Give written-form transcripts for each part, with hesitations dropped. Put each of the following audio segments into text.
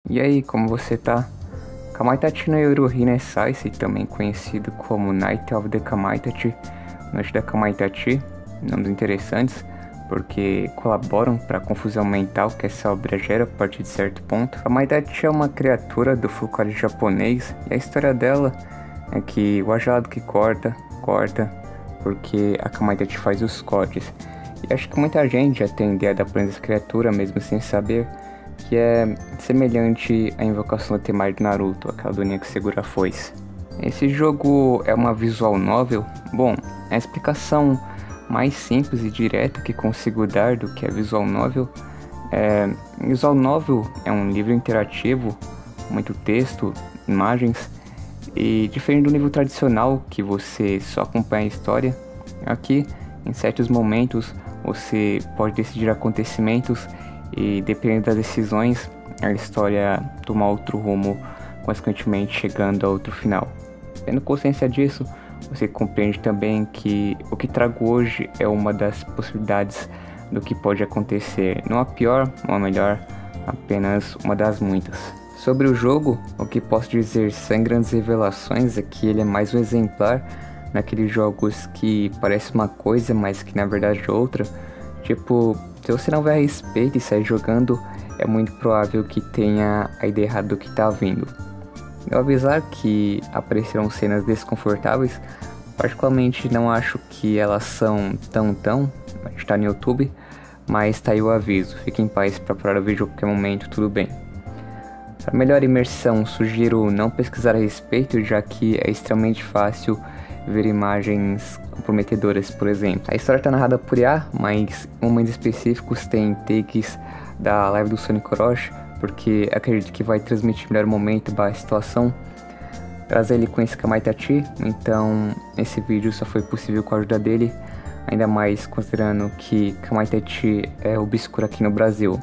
E aí, como você tá? Kamaitachi no Yoruhi Nesaice, também conhecido como Night of the Kamaitachi, Noite da Kamaitachi, nomes interessantes, porque colaboram para a confusão mental que essa obra gera a partir de certo ponto. Kamaitachi é uma criatura do folclore japonês, e a história dela é que o ajado que corta, porque a Kamaitachi faz os cortes. E acho que muita gente já tem ideia da aparência dessa criatura, mesmo sem saber, que é semelhante à invocação do Temari de Naruto, aquela doninha que segura a foice. Esse jogo é uma visual novel? Bom, a explicação mais simples e direta que consigo dar do que é visual novel visual novel é um livro interativo, muito texto, imagens, e diferente do livro tradicional que você só acompanha a história, aqui em certos momentos você pode decidir acontecimentos e, dependendo das decisões, a história toma outro rumo, consequentemente chegando a outro final. Tendo consciência disso, você compreende também que o que trago hoje é uma das possibilidades do que pode acontecer, não a pior ou a melhor, apenas uma das muitas. Sobre o jogo, o que posso dizer sem grandes revelações é que ele é mais um exemplar naqueles jogos que parece uma coisa, mas que na verdade é outra. Tipo, se você não vai a respeito e sair jogando, é muito provável que tenha a ideia errada do que tá vindo. Eu avisar que aparecerão cenas desconfortáveis, particularmente não acho que elas são tão, está no YouTube, mas tá aí o aviso, fique em paz para parar o vídeo a qualquer momento, tudo bem. Para melhor imersão, sugiro não pesquisar a respeito, já que é extremamente fácil ver imagens comprometedoras, por exemplo. A história está narrada por IA, mas em momentos específicos tem takes da live do Sonic Orochi, porque acredito que vai transmitir melhor o momento, a situação, trazer ele com esse Kamaitachi, então esse vídeo só foi possível com a ajuda dele, ainda mais considerando que Kamaitachi é obscuro aqui no Brasil.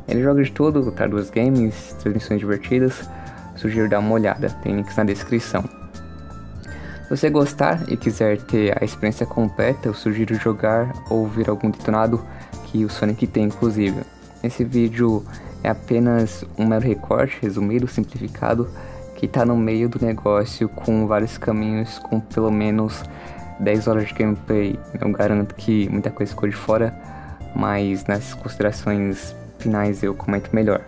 Ele joga de tudo, traduz games, transmissões divertidas, sugiro dar uma olhada, tem links na descrição. Se você gostar e quiser ter a experiência completa, eu sugiro jogar ou ouvir algum detonado que o Sonic tem, inclusive. Esse vídeo é apenas um mero recorte, resumido, simplificado, que está no meio do negócio com vários caminhos, com pelo menos 10 horas de gameplay. Eu garanto que muita coisa ficou de fora, mas nas considerações finais eu comento melhor.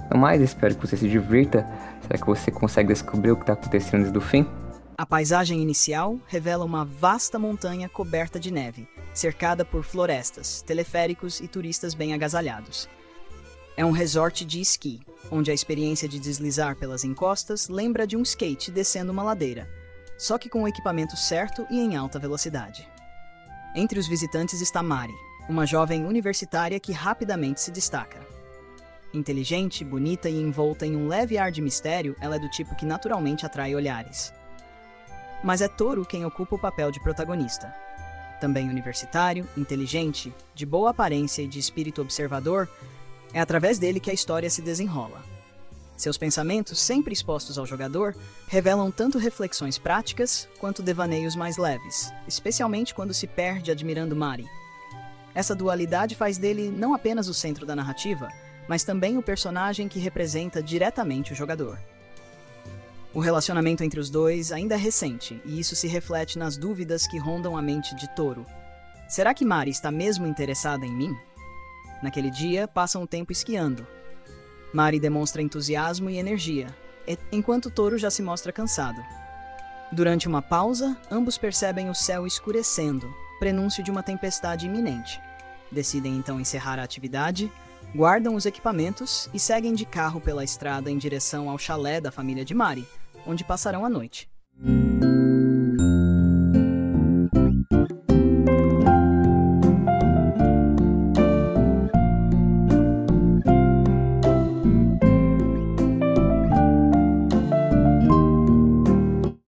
No mais, espero que você se divirta. Será que você consegue descobrir o que está acontecendo desde o fim? A paisagem inicial revela uma vasta montanha coberta de neve, cercada por florestas, teleféricos e turistas bem agasalhados. É um resort de esqui, onde a experiência de deslizar pelas encostas lembra de um skate descendo uma ladeira, só que com o equipamento certo e em alta velocidade. Entre os visitantes está Mari, uma jovem universitária que rapidamente se destaca. Inteligente, bonita e envolta em um leve ar de mistério, ela é do tipo que naturalmente atrai olhares. Mas é Toru quem ocupa o papel de protagonista. Também universitário, inteligente, de boa aparência e de espírito observador, é através dele que a história se desenrola. Seus pensamentos, sempre expostos ao jogador, revelam tanto reflexões práticas quanto devaneios mais leves, especialmente quando se perde admirando Mari. Essa dualidade faz dele não apenas o centro da narrativa, mas também o personagem que representa diretamente o jogador. O relacionamento entre os dois ainda é recente, e isso se reflete nas dúvidas que rondam a mente de Toru. Será que Mari está mesmo interessada em mim? Naquele dia, passam o tempo esquiando. Mari demonstra entusiasmo e energia, enquanto Toru já se mostra cansado. Durante uma pausa, ambos percebem o céu escurecendo, prenúncio de uma tempestade iminente. Decidem então encerrar a atividade, guardam os equipamentos e seguem de carro pela estrada em direção ao chalé da família de Mari, onde passarão a noite.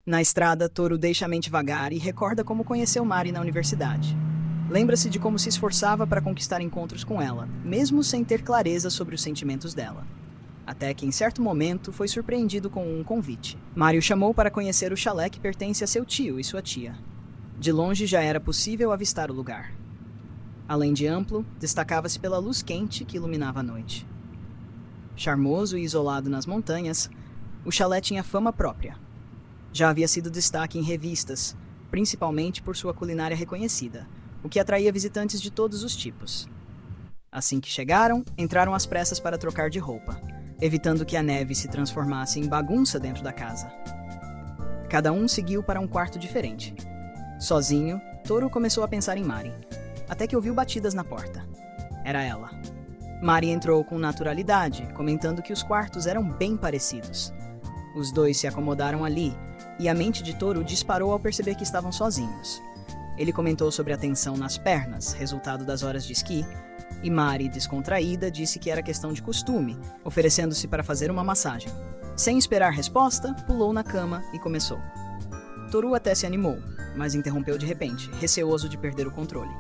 Na estrada, Toru deixa a mente vagar e recorda como conheceu Mari na universidade. Lembra-se de como se esforçava para conquistar encontros com ela, mesmo sem ter clareza sobre os sentimentos dela. Até que, em certo momento, foi surpreendido com um convite. Mari o chamou para conhecer o chalé que pertence a seu tio e sua tia. De longe já era possível avistar o lugar. Além de amplo, destacava-se pela luz quente que iluminava a noite. Charmoso e isolado nas montanhas, o chalé tinha fama própria. Já havia sido destaque em revistas, principalmente por sua culinária reconhecida, o que atraía visitantes de todos os tipos. Assim que chegaram, entraram às pressas para trocar de roupa, evitando que a neve se transformasse em bagunça dentro da casa. Cada um seguiu para um quarto diferente. Sozinho, Toru começou a pensar em Mari, até que ouviu batidas na porta. Era ela. Mari entrou com naturalidade, comentando que os quartos eram bem parecidos. Os dois se acomodaram ali, e a mente de Toru disparou ao perceber que estavam sozinhos. Ele comentou sobre a tensão nas pernas, resultado das horas de esqui, e Mari, descontraída, disse que era questão de costume, oferecendo-se para fazer uma massagem. Sem esperar resposta, pulou na cama e começou. Toru até se animou, mas interrompeu de repente, receoso de perder o controle.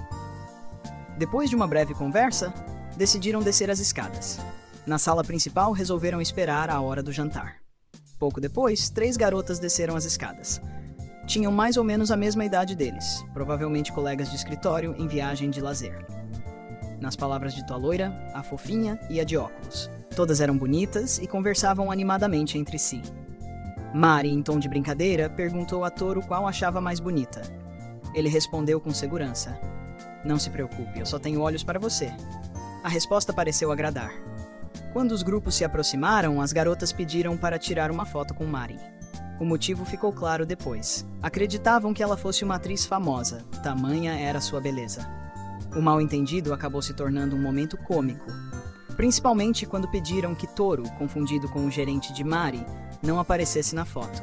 Depois de uma breve conversa, decidiram descer as escadas. Na sala principal, resolveram esperar a hora do jantar. Pouco depois, 3 garotas desceram as escadas. Tinham mais ou menos a mesma idade deles, provavelmente colegas de escritório em viagem de lazer. Nas palavras de tua loira, a fofinha e a de óculos. Todas eram bonitas e conversavam animadamente entre si. Mari, em tom de brincadeira, perguntou a Toru qual achava mais bonita. Ele respondeu com segurança. Não se preocupe, eu só tenho olhos para você. A resposta pareceu agradar. Quando os grupos se aproximaram, as garotas pediram para tirar uma foto com Mari. O motivo ficou claro depois. Acreditavam que ela fosse uma atriz famosa, tamanha era sua beleza. O mal-entendido acabou se tornando um momento cômico, principalmente quando pediram que Toru, confundido com o gerente de Mari, não aparecesse na foto,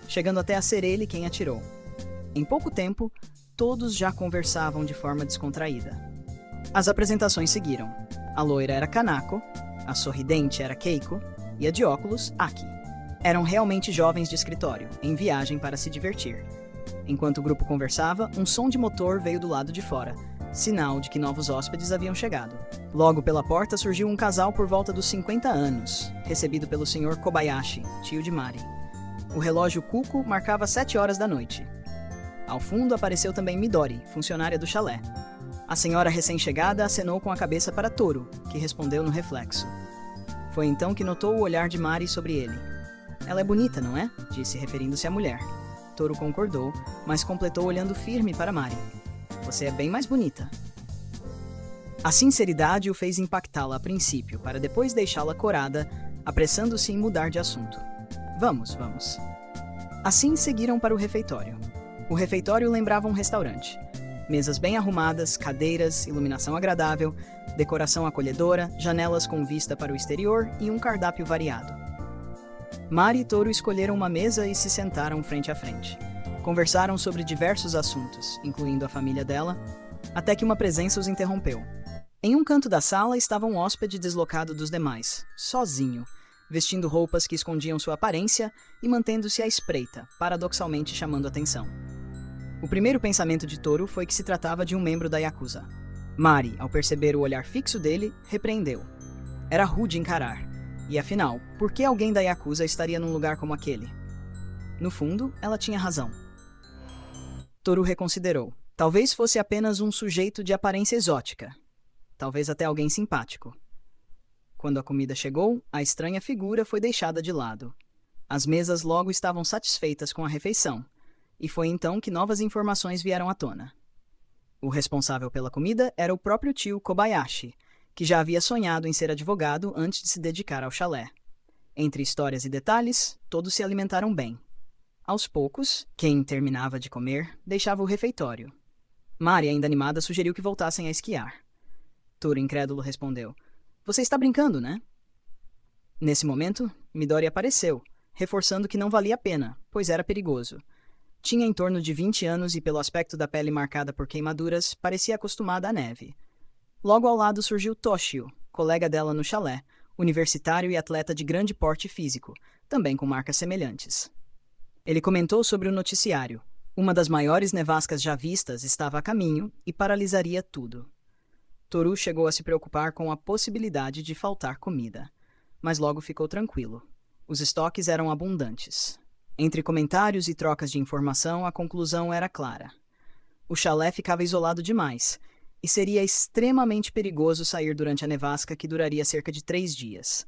chegando até a ser ele quem atirou. Em pouco tempo, todos já conversavam de forma descontraída. As apresentações seguiram. A loira era Kanako, a sorridente era Keiko e a de óculos, Aki. Eram realmente jovens de escritório, em viagem para se divertir. Enquanto o grupo conversava, um som de motor veio do lado de fora, sinal de que novos hóspedes haviam chegado. Logo pela porta surgiu um casal por volta dos 50 anos, recebido pelo Sr. Kobayashi, tio de Mari. O relógio Kuko marcava 7 horas da noite. Ao fundo apareceu também Midori, funcionária do chalé. A senhora recém-chegada acenou com a cabeça para Toru, que respondeu no reflexo. Foi então que notou o olhar de Mari sobre ele. Ela é bonita, não é? Disse, referindo-se à mulher. Toru concordou, mas completou olhando firme para Mari. Você é bem mais bonita. A sinceridade o fez impactá-la a princípio, para depois deixá-la corada, apressando-se em mudar de assunto. Vamos, vamos. Assim seguiram para o refeitório. O refeitório lembrava um restaurante. Mesas bem arrumadas, cadeiras, iluminação agradável, decoração acolhedora, janelas com vista para o exterior e um cardápio variado. Mari e Toru escolheram uma mesa e se sentaram frente a frente. Conversaram sobre diversos assuntos, incluindo a família dela, até que uma presença os interrompeu. Em um canto da sala estava um hóspede deslocado dos demais, sozinho, vestindo roupas que escondiam sua aparência e mantendo-se à espreita, paradoxalmente chamando atenção. O primeiro pensamento de Toru foi que se tratava de um membro da Yakuza. Mari, ao perceber o olhar fixo dele, repreendeu. Era rude encarar. E afinal, por que alguém da Yakuza estaria num lugar como aquele? No fundo, ela tinha razão. Toru reconsiderou. Talvez fosse apenas um sujeito de aparência exótica. Talvez até alguém simpático. Quando a comida chegou, a estranha figura foi deixada de lado. As mesas logo estavam satisfeitas com a refeição, e foi então que novas informações vieram à tona. O responsável pela comida era o próprio tio Kobayashi, que já havia sonhado em ser advogado antes de se dedicar ao chalé. Entre histórias e detalhes, todos se alimentaram bem. Aos poucos, quem terminava de comer deixava o refeitório. Mari, ainda animada, sugeriu que voltassem a esquiar. Toru, incrédulo, respondeu. Você está brincando, né? Nesse momento, Midori apareceu, reforçando que não valia a pena, pois era perigoso. Tinha em torno de 20 anos e, pelo aspecto da pele marcada por queimaduras, parecia acostumada à neve. Logo ao lado surgiu Toshio, colega dela no chalé, universitário e atleta de grande porte físico, também com marcas semelhantes. Ele comentou sobre o noticiário. Uma das maiores nevascas já vistas estava a caminho e paralisaria tudo. Toru chegou a se preocupar com a possibilidade de faltar comida, mas logo ficou tranquilo. Os estoques eram abundantes. Entre comentários e trocas de informação, a conclusão era clara. O chalé ficava isolado demais, e seria extremamente perigoso sair durante a nevasca que duraria cerca de 3 dias.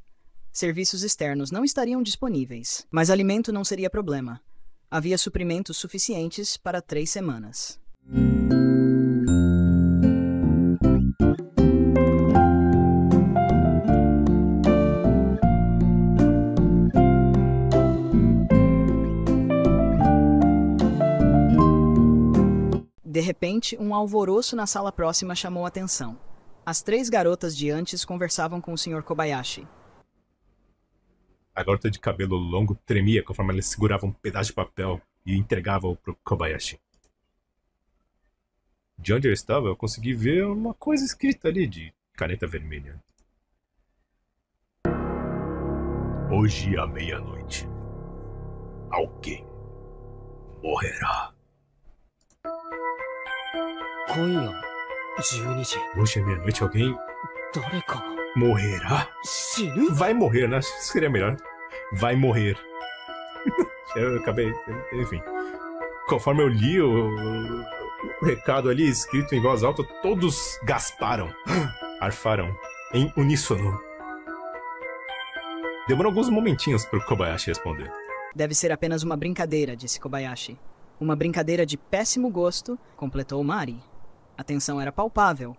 Serviços externos não estariam disponíveis, mas alimento não seria problema. Havia suprimentos suficientes para 3 semanas. De repente, um alvoroço na sala próxima chamou a atenção. As 3 garotas de antes conversavam com o Sr. Kobayashi. A garota de cabelo longo tremia conforme ela segurava um pedaço de papel e entregava-o para o Kobayashi. De onde eu estava, eu consegui ver uma coisa escrita ali de caneta vermelha. Hoje à meia-noite, alguém morrerá. Hoje à meia-noite, alguém morrerá? Vai morrer, né? Seria melhor. Vai morrer. Eu acabei... Enfim. Conforme eu li o recado ali escrito em voz alta, todos gasparam. Arfaram. Em uníssono. Demorou alguns momentinhos para o Kobayashi responder. Deve ser apenas uma brincadeira, disse Kobayashi. Uma brincadeira de péssimo gosto, completou Mari. A tensão era palpável.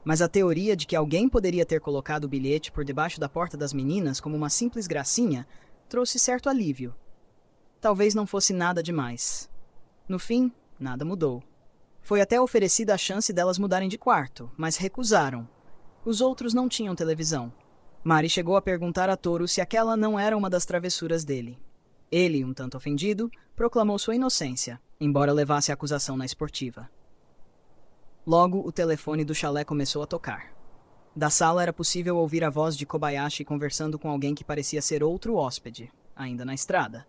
Mas a teoria de que alguém poderia ter colocado o bilhete por debaixo da porta das meninas como uma simples gracinha trouxe certo alívio. Talvez não fosse nada demais. No fim, nada mudou. Foi até oferecida a chance delas mudarem de quarto, mas recusaram. Os outros não tinham televisão. Mari chegou a perguntar a Toru se aquela não era uma das travessuras dele. Ele, um tanto ofendido, proclamou sua inocência, embora levasse a acusação na esportiva. Logo, o telefone do chalé começou a tocar. Da sala era possível ouvir a voz de Kobayashi conversando com alguém que parecia ser outro hóspede, ainda na estrada.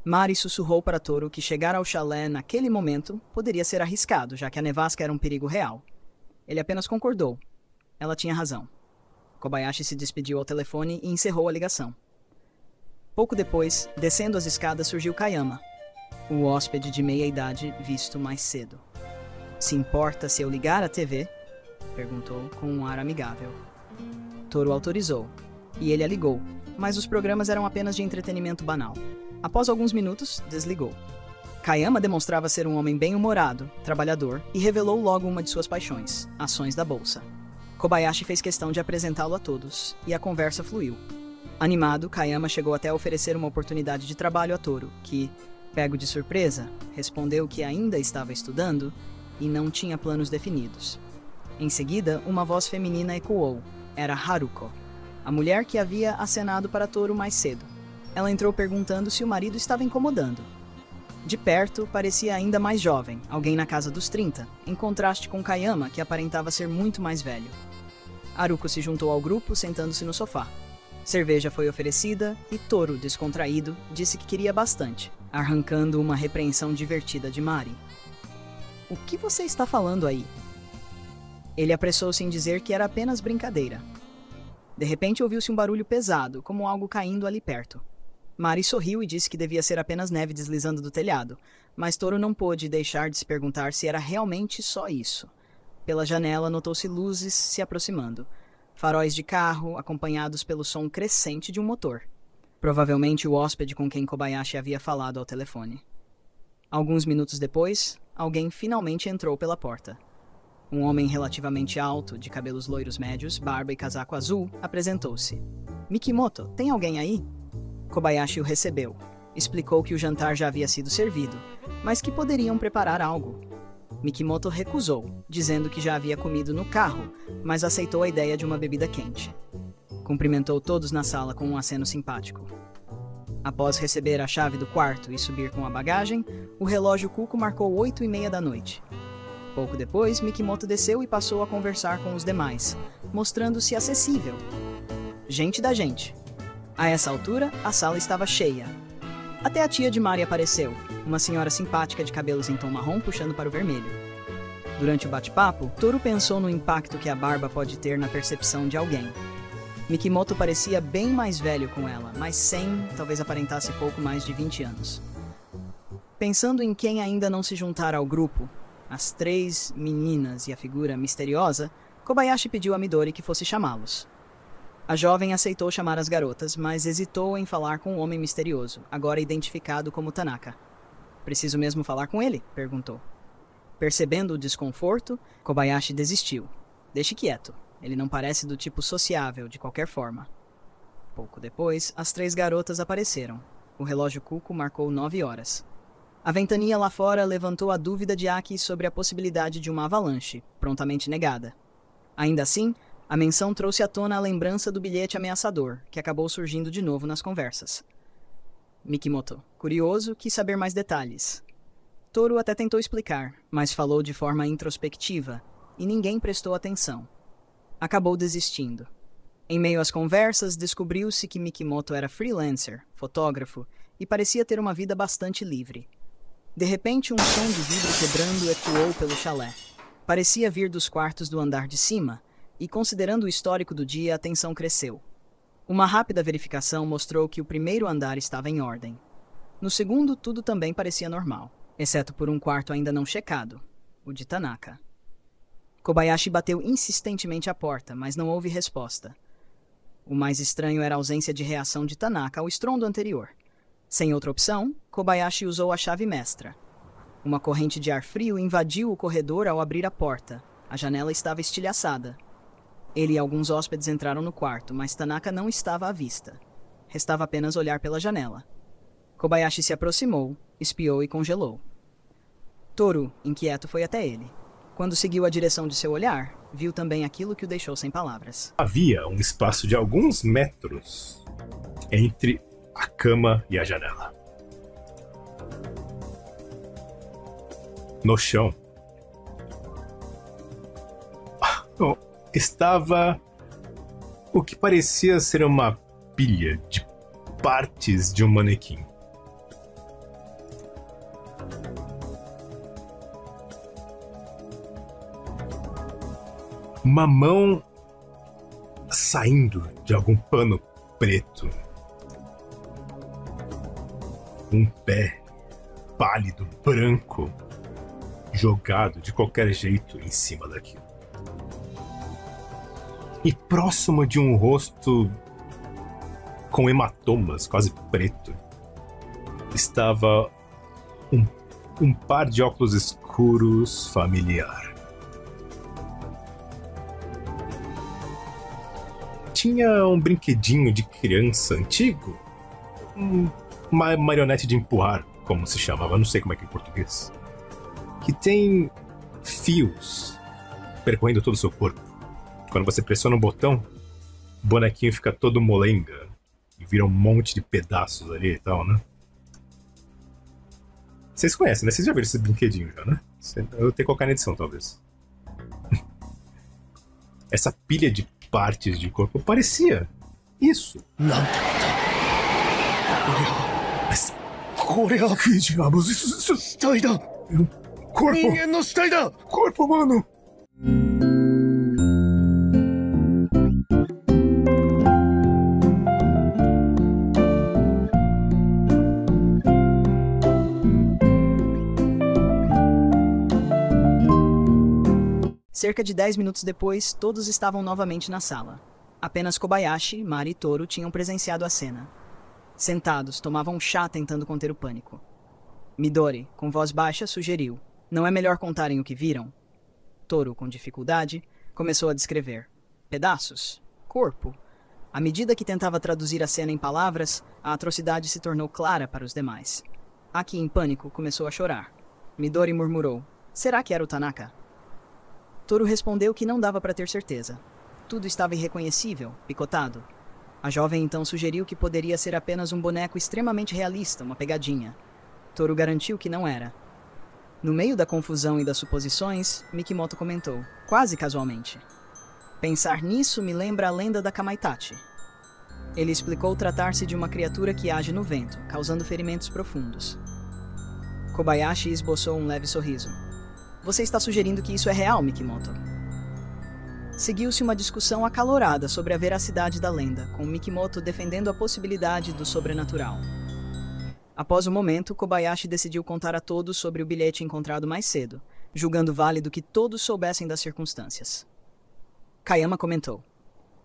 Mari sussurrou para Toru que chegar ao chalé naquele momento poderia ser arriscado, já que a nevasca era um perigo real. Ele apenas concordou. Ela tinha razão. Kobayashi se despediu ao telefone e encerrou a ligação. Pouco depois, descendo as escadas, surgiu Kayama, o hóspede de meia-idade visto mais cedo. Se importa se eu ligar a TV? Perguntou com um ar amigável. Toru autorizou, e ele a ligou, mas os programas eram apenas de entretenimento banal. Após alguns minutos, desligou. Kayama demonstrava ser um homem bem-humorado, trabalhador, e revelou logo uma de suas paixões, ações da bolsa. Kobayashi fez questão de apresentá-lo a todos, e a conversa fluiu. Animado, Kayama chegou até a oferecer uma oportunidade de trabalho a Toru, que, pego de surpresa, respondeu que ainda estava estudando e não tinha planos definidos. Em seguida, uma voz feminina ecoou. Era Haruko, a mulher que havia acenado para Toru mais cedo. Ela entrou perguntando se o marido estava incomodando. De perto, parecia ainda mais jovem, alguém na casa dos 30, em contraste com Kayama, que aparentava ser muito mais velho. Haruko se juntou ao grupo, sentando-se no sofá. Cerveja foi oferecida e Toru, descontraído, disse que queria bastante, arrancando uma repreensão divertida de Mari. O que você está falando aí? Ele apressou-se em dizer que era apenas brincadeira. De repente ouviu-se um barulho pesado, como algo caindo ali perto. Mari sorriu e disse que devia ser apenas neve deslizando do telhado, mas Toru não pôde deixar de se perguntar se era realmente só isso. Pela janela notou-se luzes se aproximando, faróis de carro acompanhados pelo som crescente de um motor. Provavelmente o hóspede com quem Kobayashi havia falado ao telefone. Alguns minutos depois, alguém finalmente entrou pela porta. Um homem relativamente alto, de cabelos loiros médios, barba e casaco azul, apresentou-se. Mikimoto, tem alguém aí? Kobayashi o recebeu. Explicou que o jantar já havia sido servido, mas que poderiam preparar algo. Mikimoto recusou, dizendo que já havia comido no carro, mas aceitou a ideia de uma bebida quente. Cumprimentou todos na sala com um aceno simpático. Após receber a chave do quarto e subir com a bagagem, o relógio Cuco marcou 8h30 da noite. Pouco depois, Mikimoto desceu e passou a conversar com os demais, mostrando-se acessível. Gente da gente. A essa altura, a sala estava cheia. Até a tia de Mari apareceu, uma senhora simpática de cabelos em tom marrom puxando para o vermelho. Durante o bate-papo, Toru pensou no impacto que a barba pode ter na percepção de alguém. Mikimoto parecia bem mais velho com ela, mas talvez aparentasse pouco mais de 20 anos. Pensando em quem ainda não se juntara ao grupo, as 3 meninas e a figura misteriosa, Kobayashi pediu a Midori que fosse chamá-los. A jovem aceitou chamar as garotas, mas hesitou em falar com o homem misterioso, agora identificado como Tanaka. Preciso mesmo falar com ele? Perguntou. Percebendo o desconforto, Kobayashi desistiu. Deixe quieto. Ele não parece do tipo sociável, de qualquer forma. Pouco depois, as 3 garotas apareceram. O relógio Cuco marcou 9 horas. A ventania lá fora levantou a dúvida de Aki sobre a possibilidade de uma avalanche, prontamente negada. Ainda assim, a menção trouxe à tona a lembrança do bilhete ameaçador, que acabou surgindo de novo nas conversas. Mikimoto, curioso, quis saber mais detalhes. Toru até tentou explicar, mas falou de forma introspectiva, e ninguém prestou atenção. Acabou desistindo. Em meio às conversas, descobriu-se que Mikimoto era freelancer, fotógrafo, e parecia ter uma vida bastante livre. De repente, um som de vidro quebrando ecoou pelo chalé. Parecia vir dos quartos do andar de cima, e considerando o histórico do dia, a tensão cresceu. Uma rápida verificação mostrou que o primeiro andar estava em ordem. No segundo, tudo também parecia normal, exceto por um quarto ainda não checado, o de Tanaka. Kobayashi bateu insistentemente à porta, mas não houve resposta. O mais estranho era a ausência de reação de Tanaka ao estrondo anterior. Sem outra opção, Kobayashi usou a chave mestra. Uma corrente de ar frio invadiu o corredor ao abrir a porta. A janela estava estilhaçada. Ele e alguns hóspedes entraram no quarto, mas Tanaka não estava à vista. Restava apenas olhar pela janela. Kobayashi se aproximou, espiou e congelou. Toru, inquieto, foi até ele. Quando seguiu a direção de seu olhar, viu também aquilo que o deixou sem palavras. Havia um espaço de alguns metros entre a cama e a janela. No chão estava o que parecia ser uma pilha de partes de um manequim. Uma mão saindo de algum pano preto. Um pé pálido, branco, jogado de qualquer jeito em cima daquilo. E próximo de um rosto com hematomas, quase preto, estava um par de óculos escuros familiar. Tinha um brinquedinho de criança antigo, uma marionete de empurrar, como se chamava, não sei como é que é em português, que tem fios percorrendo todo o seu corpo. Quando você pressiona um botão, o bonequinho fica todo molenga e vira um monte de pedaços ali e tal, né? Vocês conhecem, né? Vocês já viram esse brinquedinho já, né? Eu tenho que colocar na edição, talvez. Essa pilha de partes de corpo parecia isso. Não. Mas... Que diabos? Isso... Corpo... Corpo humano! Cerca de 10 minutos depois, todos estavam novamente na sala. Apenas Kobayashi, Mari e Toru tinham presenciado a cena. Sentados, tomavam chá tentando conter o pânico. Midori, com voz baixa, sugeriu: "Não é melhor contarem o que viram?" Toru, com dificuldade, começou a descrever. Pedaços. Corpo. À medida que tentava traduzir a cena em palavras, a atrocidade se tornou clara para os demais. Aki, em pânico, começou a chorar. Midori murmurou: "Será que era o Tanaka?" Toru respondeu que não dava para ter certeza. Tudo estava irreconhecível, picotado. A jovem então sugeriu que poderia ser apenas um boneco extremamente realista, uma pegadinha. Toru garantiu que não era. No meio da confusão e das suposições, Mikimoto comentou, quase casualmente: "Pensar nisso me lembra a lenda da Kamaitachi." Ele explicou tratar-se de uma criatura que age no vento, causando ferimentos profundos. Kobayashi esboçou um leve sorriso. "Você está sugerindo que isso é real, Mikimoto?" Seguiu-se uma discussão acalorada sobre a veracidade da lenda, com Mikimoto defendendo a possibilidade do sobrenatural. Após o momento, Kobayashi decidiu contar a todos sobre o bilhete encontrado mais cedo, julgando válido que todos soubessem das circunstâncias. Kayama comentou: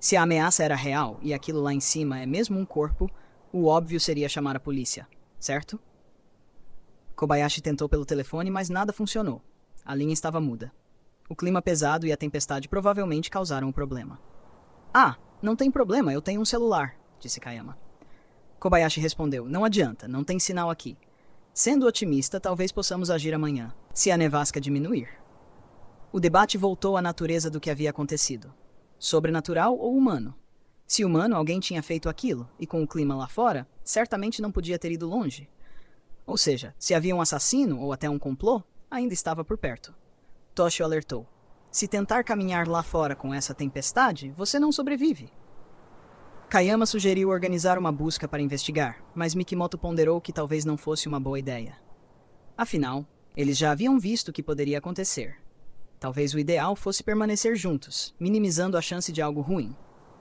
Se a ameaça era real e aquilo lá em cima é mesmo um corpo, o óbvio seria chamar a polícia, certo? Kobayashi tentou pelo telefone, mas nada funcionou. A linha estava muda. O clima pesado e a tempestade provavelmente causaram o problema. Ah, não tem problema, eu tenho um celular, disse Kayama. Kobayashi respondeu, não adianta, não tem sinal aqui. Sendo otimista, talvez possamos agir amanhã, se a nevasca diminuir. O debate voltou à natureza do que havia acontecido. Sobrenatural ou humano? Se humano, alguém tinha feito aquilo, e com o clima lá fora, certamente não podia ter ido longe. Ou seja, se havia um assassino ou até um complô, ainda estava por perto. Toshio alertou. Se tentar caminhar lá fora com essa tempestade, você não sobrevive. Kayama sugeriu organizar uma busca para investigar, mas Mikimoto ponderou que talvez não fosse uma boa ideia. Afinal, eles já haviam visto o que poderia acontecer. Talvez o ideal fosse permanecer juntos, minimizando a chance de algo ruim.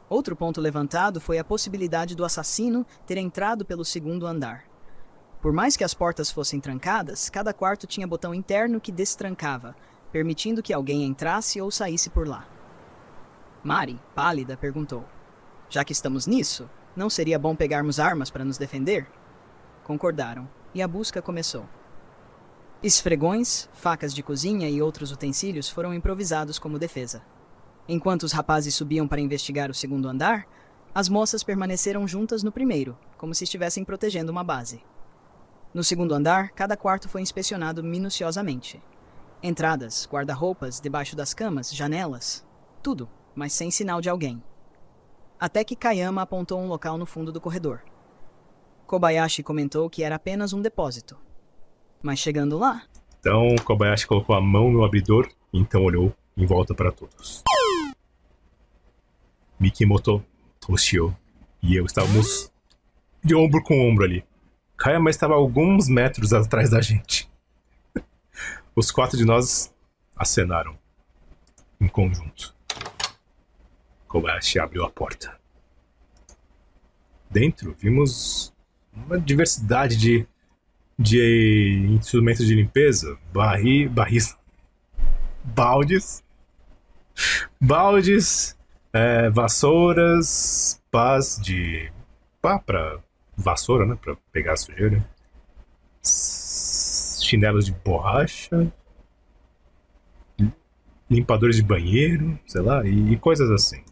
Outro ponto levantado foi a possibilidade do assassino ter entrado pelo segundo andar. Por mais que as portas fossem trancadas, cada quarto tinha botão interno que destrancava, permitindo que alguém entrasse ou saísse por lá. Mari, pálida, perguntou. Já que estamos nisso, não seria bom pegarmos armas para nos defender? Concordaram, e a busca começou. Esfregões, facas de cozinha e outros utensílios foram improvisados como defesa. Enquanto os rapazes subiam para investigar o segundo andar, as moças permaneceram juntas no primeiro, como se estivessem protegendo uma base. No segundo andar, cada quarto foi inspecionado minuciosamente. Entradas, guarda-roupas, debaixo das camas, janelas, tudo, mas sem sinal de alguém. Até que Kayama apontou um local no fundo do corredor. Kobayashi comentou que era apenas um depósito. Mas chegando lá... Então Kobayashi colocou a mão no abridor e então olhou em volta para todos. Mikimoto, Toshio e eu estávamos de ombro com ombro ali. Kayama estava a alguns metros atrás da gente. Os quatro de nós acenaram em conjunto. Kobayashi abriu a porta. Dentro vimos uma diversidade de instrumentos de limpeza, baldes, vassouras, pás para vassoura, né, para pegar a sujeira, chinelos de borracha, limpadores de banheiro, sei lá, e coisas assim.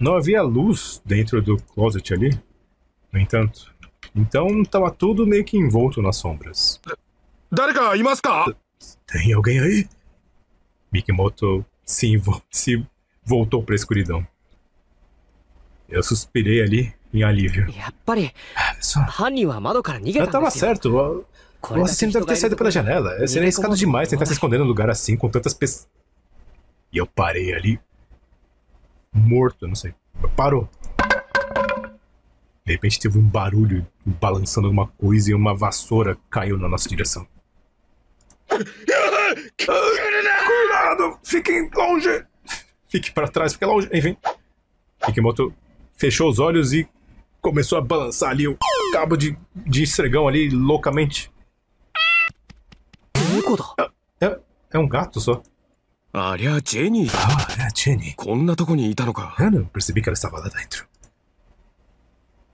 Não havia luz dentro do closet ali, no entanto. Então estava tudo meio que envolto nas sombras. Tem alguém aí? Mikimoto se voltou para a escuridão. Eu suspirei ali em alívio. Eu estava certo. O assassino deve ter saído pela janela. Seria arriscado demais tentar se esconder num lugar assim com tantas pessoas. E eu parei ali. Morto, não sei. Parou. De repente teve um barulho balançando alguma coisa e uma vassoura caiu na nossa direção. Cuidado! Fiquem longe! Fique para trás, fique longe. Enfim. Mikimoto fechou os olhos e começou a balançar ali o cabo de esfregão ali loucamente. É um gato só. É a Jenny. Eu não percebi que ela estava lá dentro.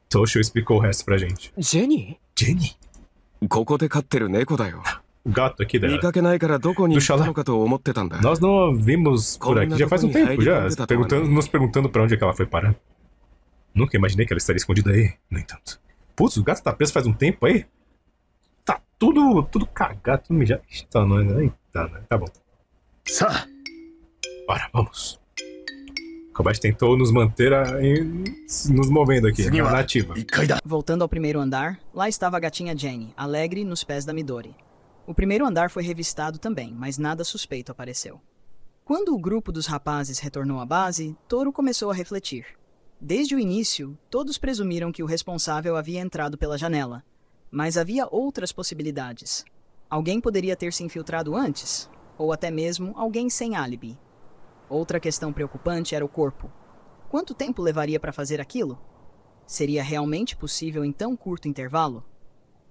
Toshio explicou o resto pra gente. Jenny? O gato aqui dela. Do chalé. Nós não a vimos por aqui já faz um tempo já. Nos perguntando pra onde é que ela foi parar. Nunca imaginei que ela estaria escondida aí, no entanto. Putz, o gato tá preso faz um tempo aí. Tá tudo cagado, tudo mijado. Tá, não é? Tá bom. Bora, vamos. Kobayashi tentou nos manter nos movendo aqui, na nativa. Voltando ao primeiro andar, lá estava a gatinha Jenny, alegre nos pés da Midori. O primeiro andar foi revistado também, mas nada suspeito apareceu. Quando o grupo dos rapazes retornou à base, Toru começou a refletir. Desde o início, todos presumiram que o responsável havia entrado pela janela, mas havia outras possibilidades. Alguém poderia ter se infiltrado antes, ou até mesmo alguém sem álibi. Outra questão preocupante era o corpo. Quanto tempo levaria para fazer aquilo? Seria realmente possível em tão curto intervalo?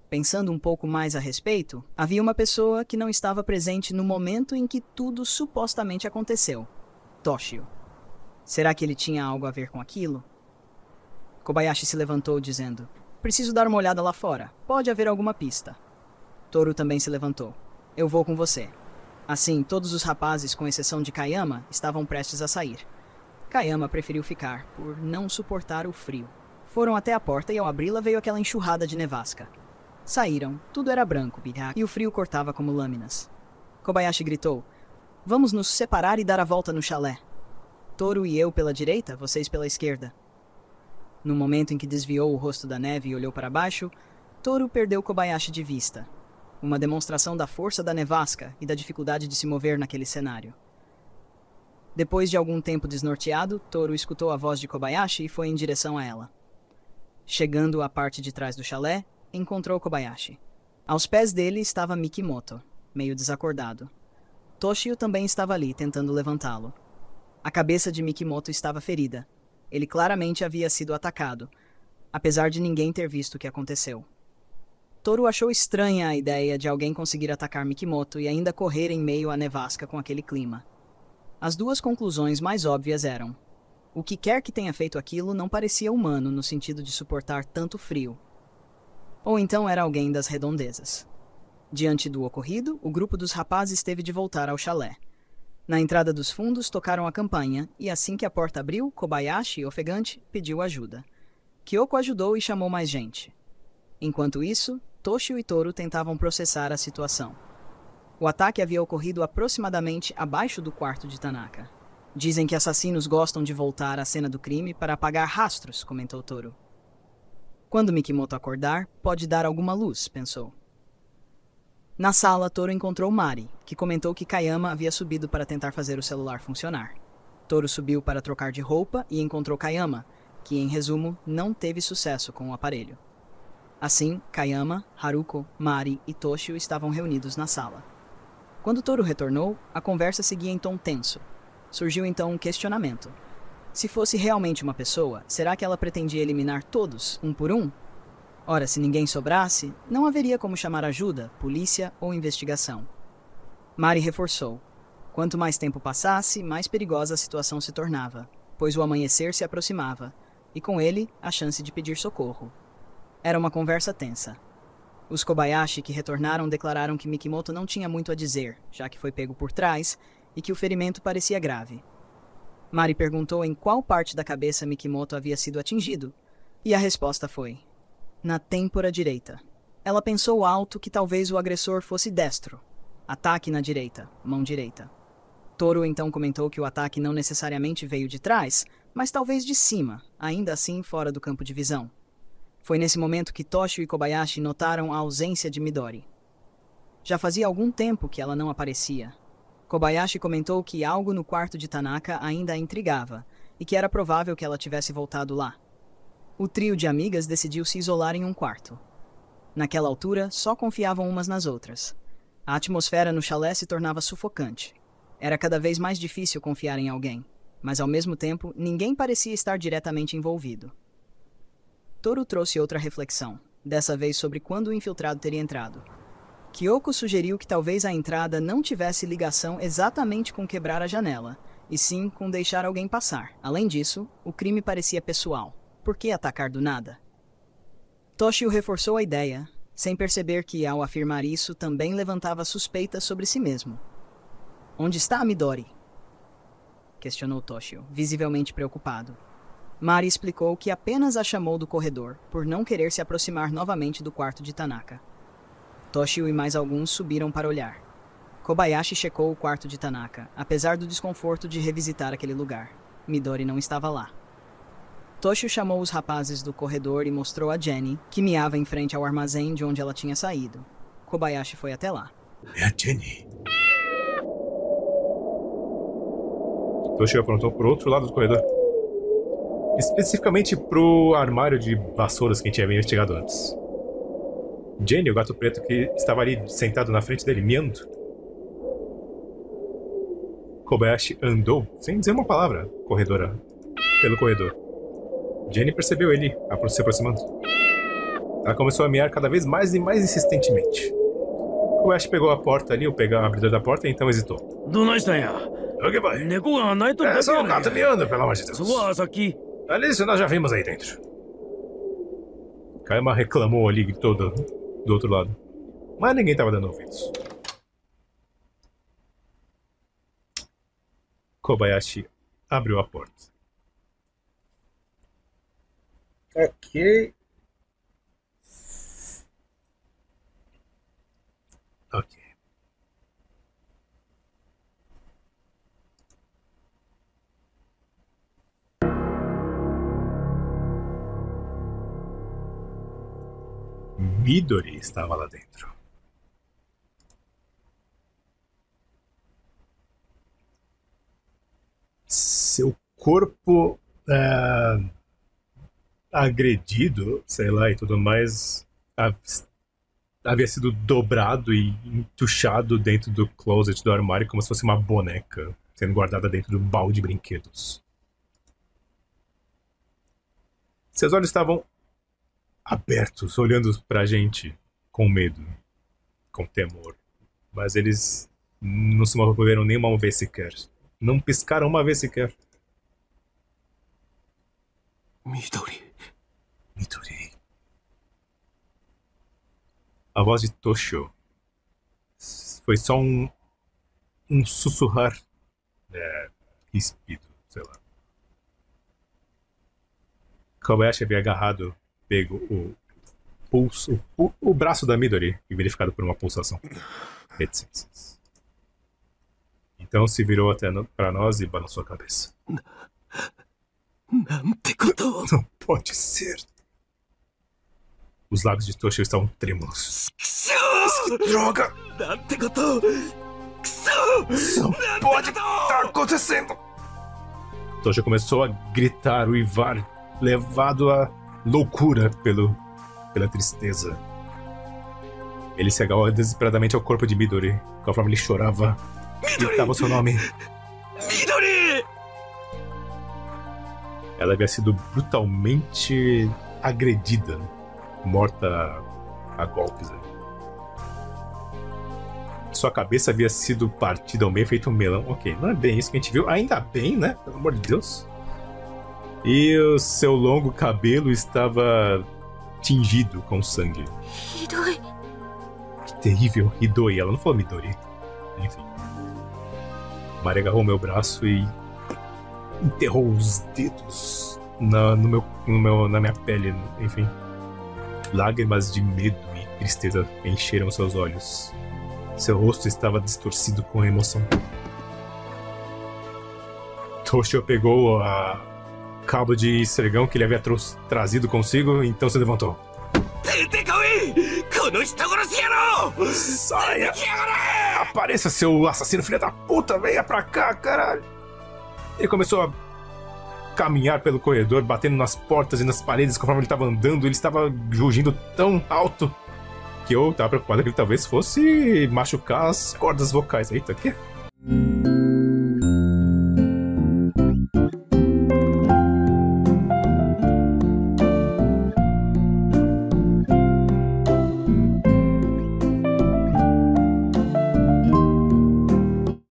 Pensando um pouco mais a respeito, havia uma pessoa que não estava presente no momento em que tudo supostamente aconteceu. Toshio. Será que ele tinha algo a ver com aquilo? Kobayashi se levantou, dizendo: preciso dar uma olhada lá fora. Pode haver alguma pista. Toru também se levantou. Eu vou com você. Assim, todos os rapazes, com exceção de Kayama, estavam prestes a sair. Kayama preferiu ficar, por não suportar o frio. Foram até a porta e ao abri-la veio aquela enxurrada de nevasca. Saíram, tudo era branco, e o frio cortava como lâminas. Kobayashi gritou: vamos nos separar e dar a volta no chalé. Toru e eu pela direita, vocês pela esquerda. No momento em que desviou o rosto da neve e olhou para baixo, Toru perdeu Kobayashi de vista. Uma demonstração da força da nevasca e da dificuldade de se mover naquele cenário. Depois de algum tempo desnorteado, Toru escutou a voz de Kobayashi e foi em direção a ela. Chegando à parte de trás do chalé, encontrou Kobayashi. Aos pés dele estava Mikimoto, meio desacordado. Toshio também estava ali, tentando levantá-lo. A cabeça de Mikimoto estava ferida. Ele claramente havia sido atacado, apesar de ninguém ter visto o que aconteceu. Toru achou estranha a ideia de alguém conseguir atacar Mikimoto e ainda correr em meio à nevasca com aquele clima. As duas conclusões mais óbvias eram: o que quer que tenha feito aquilo não parecia humano no sentido de suportar tanto frio. Ou então era alguém das redondezas. Diante do ocorrido, o grupo dos rapazes teve de voltar ao chalé. Na entrada dos fundos tocaram a campainha e assim que a porta abriu, Kobayashi, ofegante, pediu ajuda. Kyoko ajudou e chamou mais gente. Enquanto isso, Toshio e Toru tentavam processar a situação. O ataque havia ocorrido aproximadamente abaixo do quarto de Tanaka. Dizem que assassinos gostam de voltar à cena do crime para apagar rastros, comentou Toru. Quando Mikimoto acordar, pode dar alguma luz, pensou. Na sala, Toru encontrou Mari, que comentou que Kayama havia subido para tentar fazer o celular funcionar. Toru subiu para trocar de roupa e encontrou Kayama, que, em resumo, não teve sucesso com o aparelho. Assim, Kayama, Haruko, Mari e Toshio estavam reunidos na sala. Quando Toru retornou, a conversa seguia em tom tenso. Surgiu então um questionamento. Se fosse realmente uma pessoa, será que ela pretendia eliminar todos, um por um? Ora, se ninguém sobrasse, não haveria como chamar ajuda, polícia ou investigação. Mari reforçou. Quanto mais tempo passasse, mais perigosa a situação se tornava, pois o amanhecer se aproximava, e com ele, a chance de pedir socorro. Era uma conversa tensa. Os Kobayashi que retornaram declararam que Mikimoto não tinha muito a dizer, já que foi pego por trás, e que o ferimento parecia grave. Mari perguntou em qual parte da cabeça Mikimoto havia sido atingido, e a resposta foi: na têmpora direita. Ela pensou alto que talvez o agressor fosse destro. Ataque na direita, mão direita. Toru então comentou que o ataque não necessariamente veio de trás, mas talvez de cima, ainda assim fora do campo de visão. Foi nesse momento que Toshio e Kobayashi notaram a ausência de Midori. Já fazia algum tempo que ela não aparecia. Kobayashi comentou que algo no quarto de Tanaka ainda a intrigava, e que era provável que ela tivesse voltado lá. O trio de amigas decidiu se isolar em um quarto. Naquela altura, só confiavam umas nas outras. A atmosfera no chalé se tornava sufocante. Era cada vez mais difícil confiar em alguém, mas ao mesmo tempo, ninguém parecia estar diretamente envolvido. Toru trouxe outra reflexão, dessa vez sobre quando o infiltrado teria entrado. Kyoko sugeriu que talvez a entrada não tivesse ligação exatamente com quebrar a janela, e sim com deixar alguém passar. Além disso, o crime parecia pessoal. Por que atacar do nada? Toshio reforçou a ideia, sem perceber que, ao afirmar isso, também levantava suspeitas sobre si mesmo. Onde está a Midori? Questionou Toshio, visivelmente preocupado. Mari explicou que apenas a chamou do corredor, por não querer se aproximar novamente do quarto de Tanaka. Toshio e mais alguns subiram para olhar. Kobayashi checou o quarto de Tanaka, apesar do desconforto de revisitar aquele lugar. Midori não estava lá. Toshio chamou os rapazes do corredor e mostrou a Jenny, que miava em frente ao armazém de onde ela tinha saído. Kobayashi foi até lá. É a Jenny. Toshio apontou para o outro lado do corredor. Especificamente pro armário de vassouras que a gente havia investigado antes. Jenny, o gato preto que estava ali sentado na frente dele, miando. Kobayashi andou, sem dizer uma palavra, pelo corredor. Jenny percebeu ele se aproximando. Ela começou a miar cada vez mais e mais insistentemente. Kobayashi pegou a porta ali, o abridor da porta, e então hesitou. O que vai? 猫が鳴いとる É だけ só や um ない gato か。 miando, pelo amor de そこ Deus. は先。 Alice, nós já vimos aí dentro. Kaima reclamou ali, gritou do outro lado. Mas ninguém tava dando ouvidos. Kobayashi abriu a porta. Ok. Ok. Midori estava lá dentro. Seu corpo agredido, sei lá, e tudo mais, havia sido dobrado e entuchado dentro do closet do armário como se fosse uma boneca sendo guardada dentro do baú de brinquedos. Seus olhos estavam abertos, olhando pra gente com medo, com temor. Mas eles não se moveram nem uma vez sequer. Não piscaram uma vez sequer. Midori. Midori. A voz de Toshio foi só um sussurrar rispido, sei lá. Kobayashi havia agarrado, pego o pulso, o braço da Midori e verificado por uma pulsação. Reticências. Então se virou até para nós e balançou a cabeça. なんてことを。 Não pode ser. Os lábios de Toshio estavam trêmulos. くそー Droga! なんてことを。くそー Não pode estar acontecendo! Toshio começou a gritar, uivar, levado à loucura pela tristeza. Ele se agarrou desesperadamente ao corpo de Midori, conforme ele chorava, gritava o seu nome. Midori! Ela havia sido brutalmente agredida, morta a golpes. Sua cabeça havia sido partida ao meio, feito um melão. Ok, não é bem isso que a gente viu. Ainda bem, né? Pelo amor de Deus. E o seu longo cabelo estava tingido com sangue. Hidoi. Que terrível. Hidoi. Ela não falou Midori. Enfim. Mari agarrou meu braço e enterrou os dedos na minha pele. Enfim. Lágrimas de medo e tristeza encheram seus olhos. Seu rosto estava distorcido com emoção. Toshio pegou a cabo de esfregão que ele havia trazido consigo, então se levantou. Saia! Apareça, seu assassino, filho da puta! Venha pra cá, caralho! Ele começou a caminhar pelo corredor, batendo nas portas e nas paredes conforme ele estava andando. Ele estava rugindo tão alto que eu estava preocupado que ele talvez fosse machucar as cordas vocais. Eita, o quê?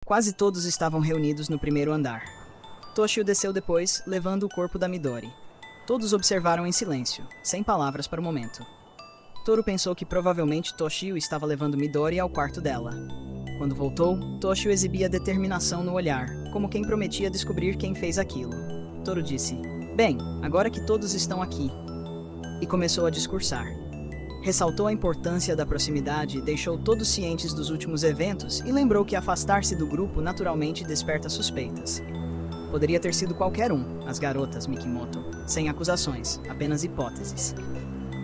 Quase todos estavam reunidos no primeiro andar. Toshio desceu depois, levando o corpo da Midori. Todos observaram em silêncio, sem palavras para o momento. Toru pensou que provavelmente Toshio estava levando Midori ao quarto dela. Quando voltou, Toshio exibia determinação no olhar, como quem prometia descobrir quem fez aquilo. Toru disse: "Bem, agora que todos estão aqui." E começou a discursar. Ressaltou a importância da proximidade e deixou todos cientes dos últimos eventos e lembrou que afastar-se do grupo naturalmente desperta suspeitas. Poderia ter sido qualquer um, as garotas Mikimoto, sem acusações, apenas hipóteses.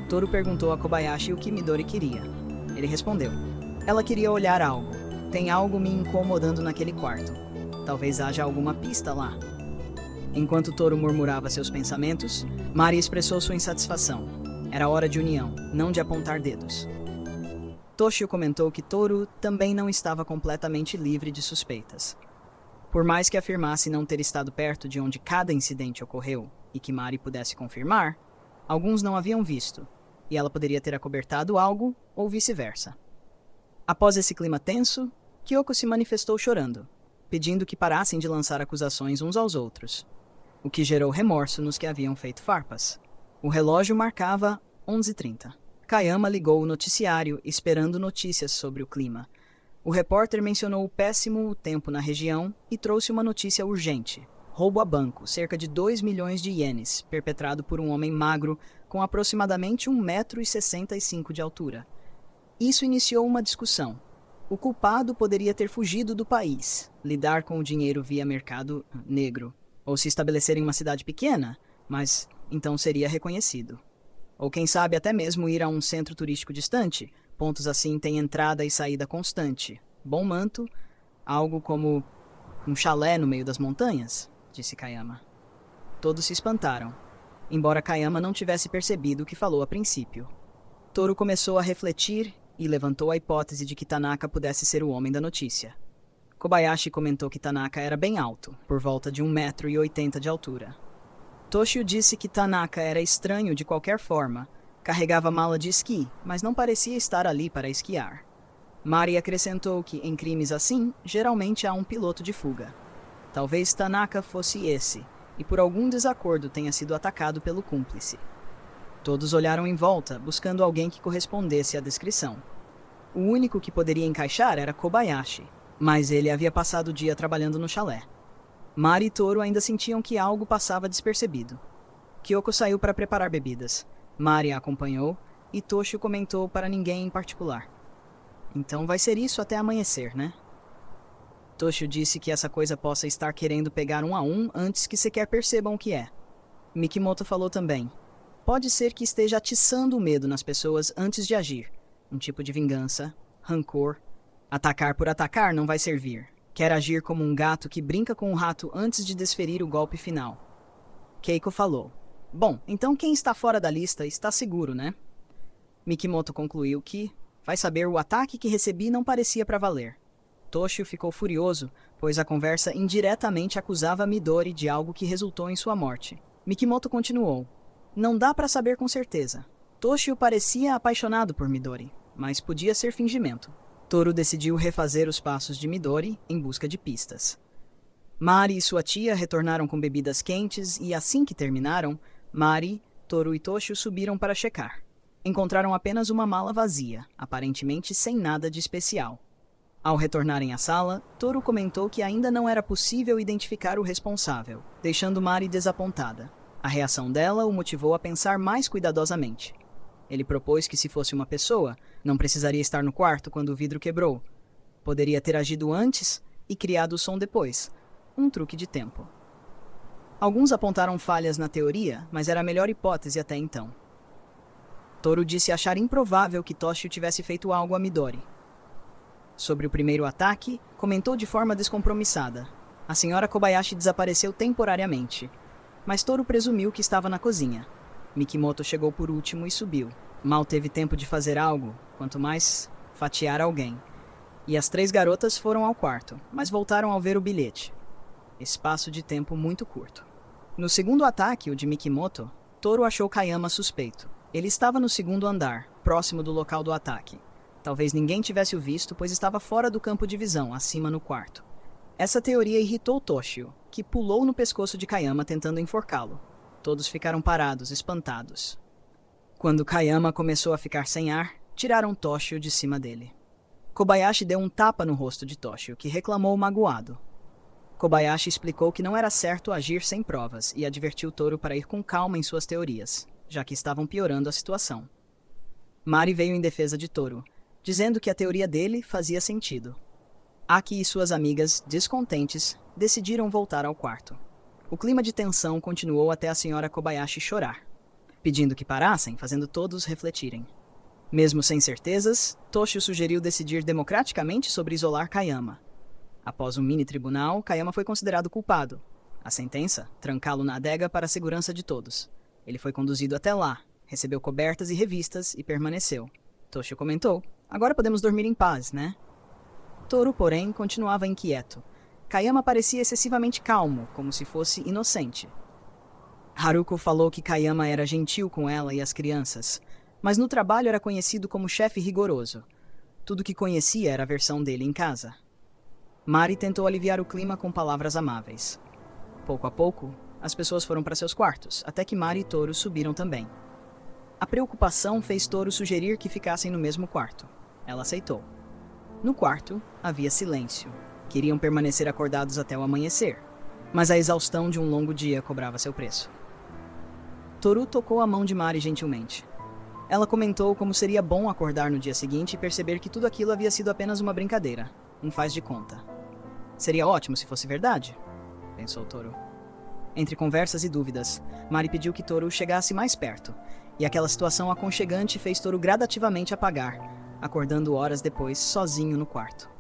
Toru perguntou a Kobayashi o que Midori queria. Ele respondeu: "Ela queria olhar algo. Tem algo me incomodando naquele quarto. Talvez haja alguma pista lá." Enquanto Toru murmurava seus pensamentos, Mari expressou sua insatisfação. Era hora de união, não de apontar dedos. Toshio comentou que Toru também não estava completamente livre de suspeitas. Por mais que afirmasse não ter estado perto de onde cada incidente ocorreu e que Mari pudesse confirmar, alguns não haviam visto, e ela poderia ter acobertado algo ou vice-versa. Após esse clima tenso, Kyoko se manifestou chorando. pedindo que parassem de lançar acusações uns aos outros, o que gerou remorso nos que haviam feito farpas. O relógio marcava 11h30. Kayama ligou o noticiário, esperando notícias sobre o clima. O repórter mencionou o péssimo tempo na região e trouxe uma notícia urgente. Roubo a banco, cerca de 2 milhões de ienes, perpetrado por um homem magro com aproximadamente 1,65 m de altura. Isso iniciou uma discussão. O culpado poderia ter fugido do país, lidar com o dinheiro via mercado negro, ou se estabelecer em uma cidade pequena, mas então seria reconhecido. Ou quem sabe até mesmo ir a um centro turístico distante. Pontos assim têm entrada e saída constante. Bom manto, algo como um chalé no meio das montanhas, disse Kayama. Todos se espantaram, embora Kayama não tivesse percebido o que falou a princípio. Toru começou a refletir e levantou a hipótese de que Tanaka pudesse ser o homem da notícia. Kobayashi comentou que Tanaka era bem alto, por volta de 1,80 m de altura. Toshio disse que Tanaka era estranho de qualquer forma. Carregava mala de esqui, mas não parecia estar ali para esquiar. Mari acrescentou que, em crimes assim, geralmente há um piloto de fuga. Talvez Tanaka fosse esse, e por algum desacordo tenha sido atacado pelo cúmplice. Todos olharam em volta, buscando alguém que correspondesse à descrição. O único que poderia encaixar era Kobayashi, mas ele havia passado o dia trabalhando no chalé. Mari e Toru ainda sentiam que algo passava despercebido. Kyoko saiu para preparar bebidas. Mari a acompanhou e Toshio comentou para ninguém em particular. Então vai ser isso até amanhecer, né? Toshio disse que essa coisa possa estar querendo pegar um a um antes que sequer percebam o que é. Mikimoto falou também. Pode ser que esteja atiçando o medo nas pessoas antes de agir. Um tipo de vingança, rancor. Atacar por atacar não vai servir. Quer agir como um gato que brinca com o rato antes de desferir o golpe final. Keiko falou. Bom, então quem está fora da lista está seguro, né? Mikimoto concluiu que, vai saber, o ataque que recebi não parecia para valer. Toshio ficou furioso, pois a conversa indiretamente acusava Midori de algo que resultou em sua morte. Mikimoto continuou. Não dá para saber com certeza. Toshio parecia apaixonado por Midori, mas podia ser fingimento. Toru decidiu refazer os passos de Midori em busca de pistas. Mari e sua tia retornaram com bebidas quentes e, assim que terminaram, Mari, Toru e Toshio subiram para checar. Encontraram apenas uma mala vazia, aparentemente sem nada de especial. Ao retornarem à sala, Toru comentou que ainda não era possível identificar o responsável, deixando Mari desapontada. A reação dela o motivou a pensar mais cuidadosamente. Ele propôs que, se fosse uma pessoa, não precisaria estar no quarto quando o vidro quebrou. Poderia ter agido antes e criado o som depois. Um truque de tempo. Alguns apontaram falhas na teoria, mas era a melhor hipótese até então. Toru disse achar improvável que Toshio tivesse feito algo a Midori. Sobre o primeiro ataque, comentou de forma descompromissada. A senhora Kobayashi desapareceu temporariamente, mas Toru presumiu que estava na cozinha. Mikimoto chegou por último e subiu. Mal teve tempo de fazer algo, quanto mais fatiar alguém. E as 3 garotas foram ao quarto, mas voltaram ao ver o bilhete. Espaço de tempo muito curto. No segundo ataque, o de Mikimoto, Toru achou Kayama suspeito. Ele estava no segundo andar, próximo do local do ataque. Talvez ninguém tivesse o visto, pois estava fora do campo de visão, acima no quarto. Essa teoria irritou Toshio, que pulou no pescoço de Kayama tentando enforcá-lo. Todos ficaram parados, espantados. Quando Kayama começou a ficar sem ar, tiraram Toshio de cima dele. Kobayashi deu um tapa no rosto de Toshio, que reclamou magoado. Kobayashi explicou que não era certo agir sem provas e advertiu Toru para ir com calma em suas teorias, já que estavam piorando a situação. Mari veio em defesa de Toru, dizendo que a teoria dele fazia sentido. Aki e suas amigas, descontentes, decidiram voltar ao quarto. O clima de tensão continuou até a senhora Kobayashi chorar, pedindo que parassem, fazendo todos refletirem. Mesmo sem certezas, Toshio sugeriu decidir democraticamente sobre isolar Kayama. Após um mini-tribunal, Kayama foi considerado culpado. A sentença, trancá-lo na adega para a segurança de todos. Ele foi conduzido até lá, recebeu cobertas e revistas e permaneceu. Toshio comentou, agora podemos dormir em paz, né? Toru, porém, continuava inquieto. Kayama parecia excessivamente calmo, como se fosse inocente. Haruko falou que Kayama era gentil com ela e as crianças, mas no trabalho era conhecido como chefe rigoroso. Tudo que conhecia era a versão dele em casa. Mari tentou aliviar o clima com palavras amáveis. Pouco a pouco, as pessoas foram para seus quartos, até que Mari e Toru subiram também. A preocupação fez Toru sugerir que ficassem no mesmo quarto. Ela aceitou. No quarto, havia silêncio. Queriam permanecer acordados até o amanhecer, mas a exaustão de um longo dia cobrava seu preço. Toru tocou a mão de Mari gentilmente. Ela comentou como seria bom acordar no dia seguinte e perceber que tudo aquilo havia sido apenas uma brincadeira, um faz de conta. Seria ótimo se fosse verdade, pensou Toru. Entre conversas e dúvidas, Mari pediu que Toru chegasse mais perto, e aquela situação aconchegante fez Toru gradativamente apagar, acordando horas depois sozinho no quarto.